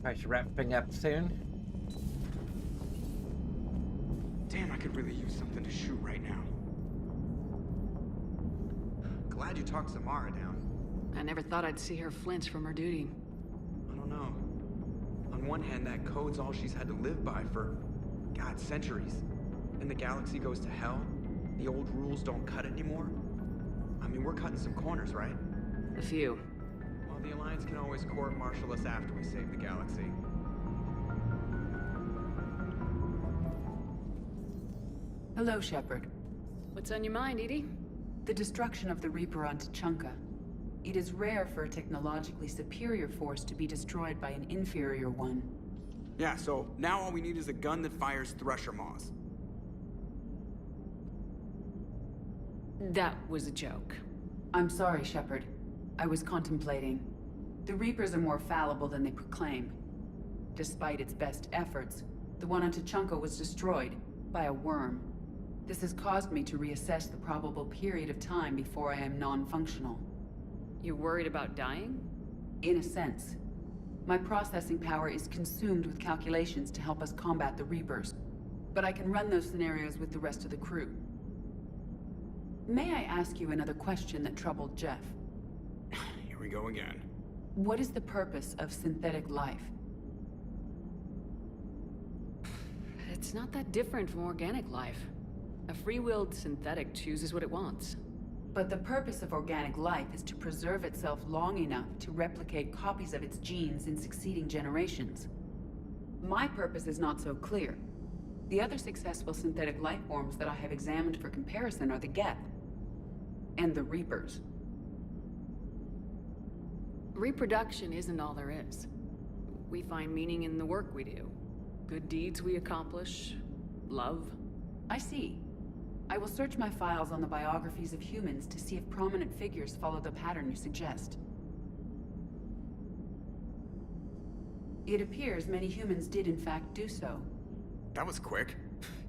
I should wrapping up soon. Damn, I could really use something to shoot right now. Glad you talked Samara down. I never thought I'd see her flinch from her duty. I don't know. On one hand, that code's all she's had to live by for, God, centuries. And the galaxy goes to hell. The old rules don't cut anymore. I mean, we're cutting some corners, right? A few. Well, the Alliance can always court-martial us after we save the galaxy. Hello, Shepard. What's on your mind, Edie? The destruction of the Reaper on Tuchanka. It is rare for a technologically superior force to be destroyed by an inferior one. Yeah, so now all we need is a gun that fires Thresher Maws. That was a joke. I'm sorry, Shepard. I was contemplating. The Reapers are more fallible than they proclaim. Despite its best efforts, the one on Tuchanka was destroyed by a worm. This has caused me to reassess the probable period of time before I am non-functional. You're worried about dying? In a sense. My processing power is consumed with calculations to help us combat the Reapers. But I can run those scenarios with the rest of the crew. May I ask you another question that troubled Jeff? Here we go again. What is the purpose of synthetic life? It's not that different from organic life. A free-willed synthetic chooses what it wants. But the purpose of organic life is to preserve itself long enough to replicate copies of its genes in succeeding generations. My purpose is not so clear. The other successful synthetic life forms that I have examined for comparison are the Geth. and the Reapers. Reproduction isn't all there is. We find meaning in the work we do. Good deeds we accomplish. Love. I see. I will search my files on the biographies of humans to see if prominent figures follow the pattern you suggest. It appears many humans did in fact do so. That was quick.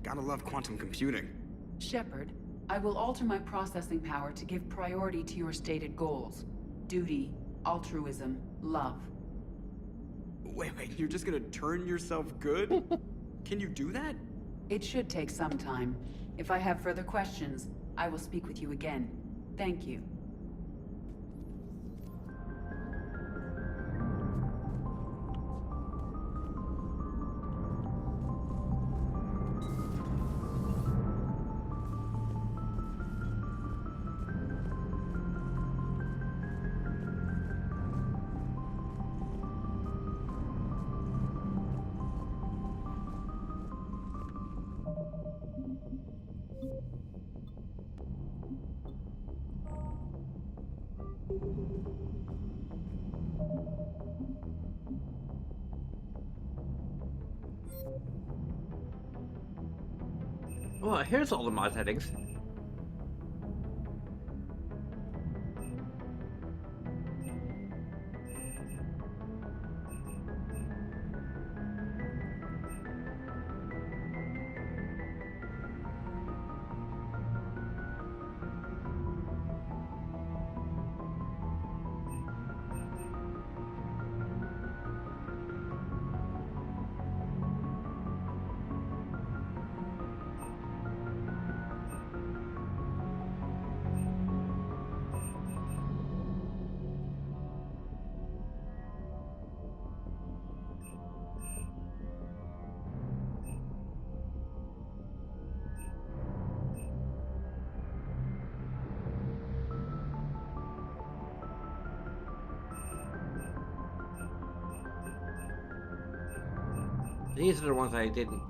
Gotta love quantum computing. Shepard, I will alter my processing power to give priority to your stated goals. Duty, altruism, love. Wait, you're just gonna turn yourself good? Can you do that? It should take some time. If I have further questions, I will speak with you again. Thank you. Well, here's all the mod settings. These are the ones I didn't.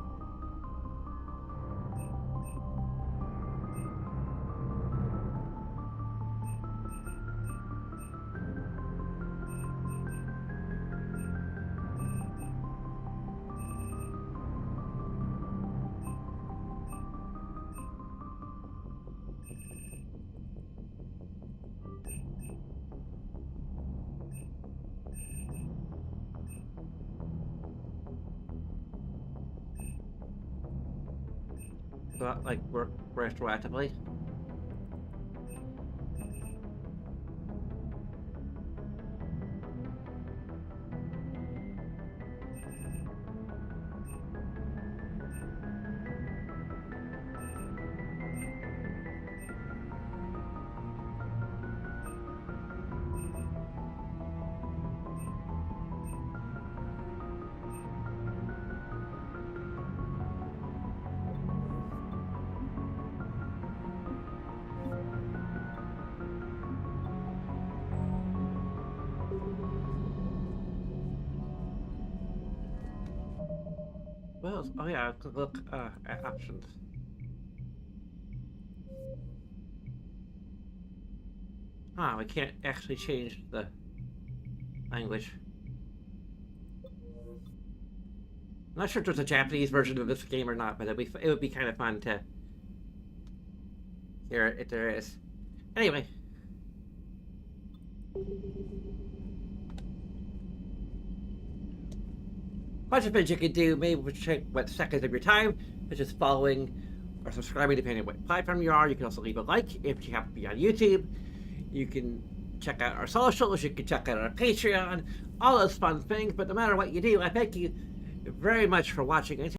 That like work retroactively. Well, oh yeah, look at options. Ah, we can't actually change the language. I'm not sure if there's a Japanese version of this game or not, but it would be kind of fun to hear it if there is. Anyway. Bunch of things you can do, maybe check what seconds of your time, such as following or subscribing depending on what platform you are. You can also leave a like if you happen to be on YouTube. You can check out our socials, you can check out our Patreon, all those fun things, but no matter what you do, I thank you very much for watching.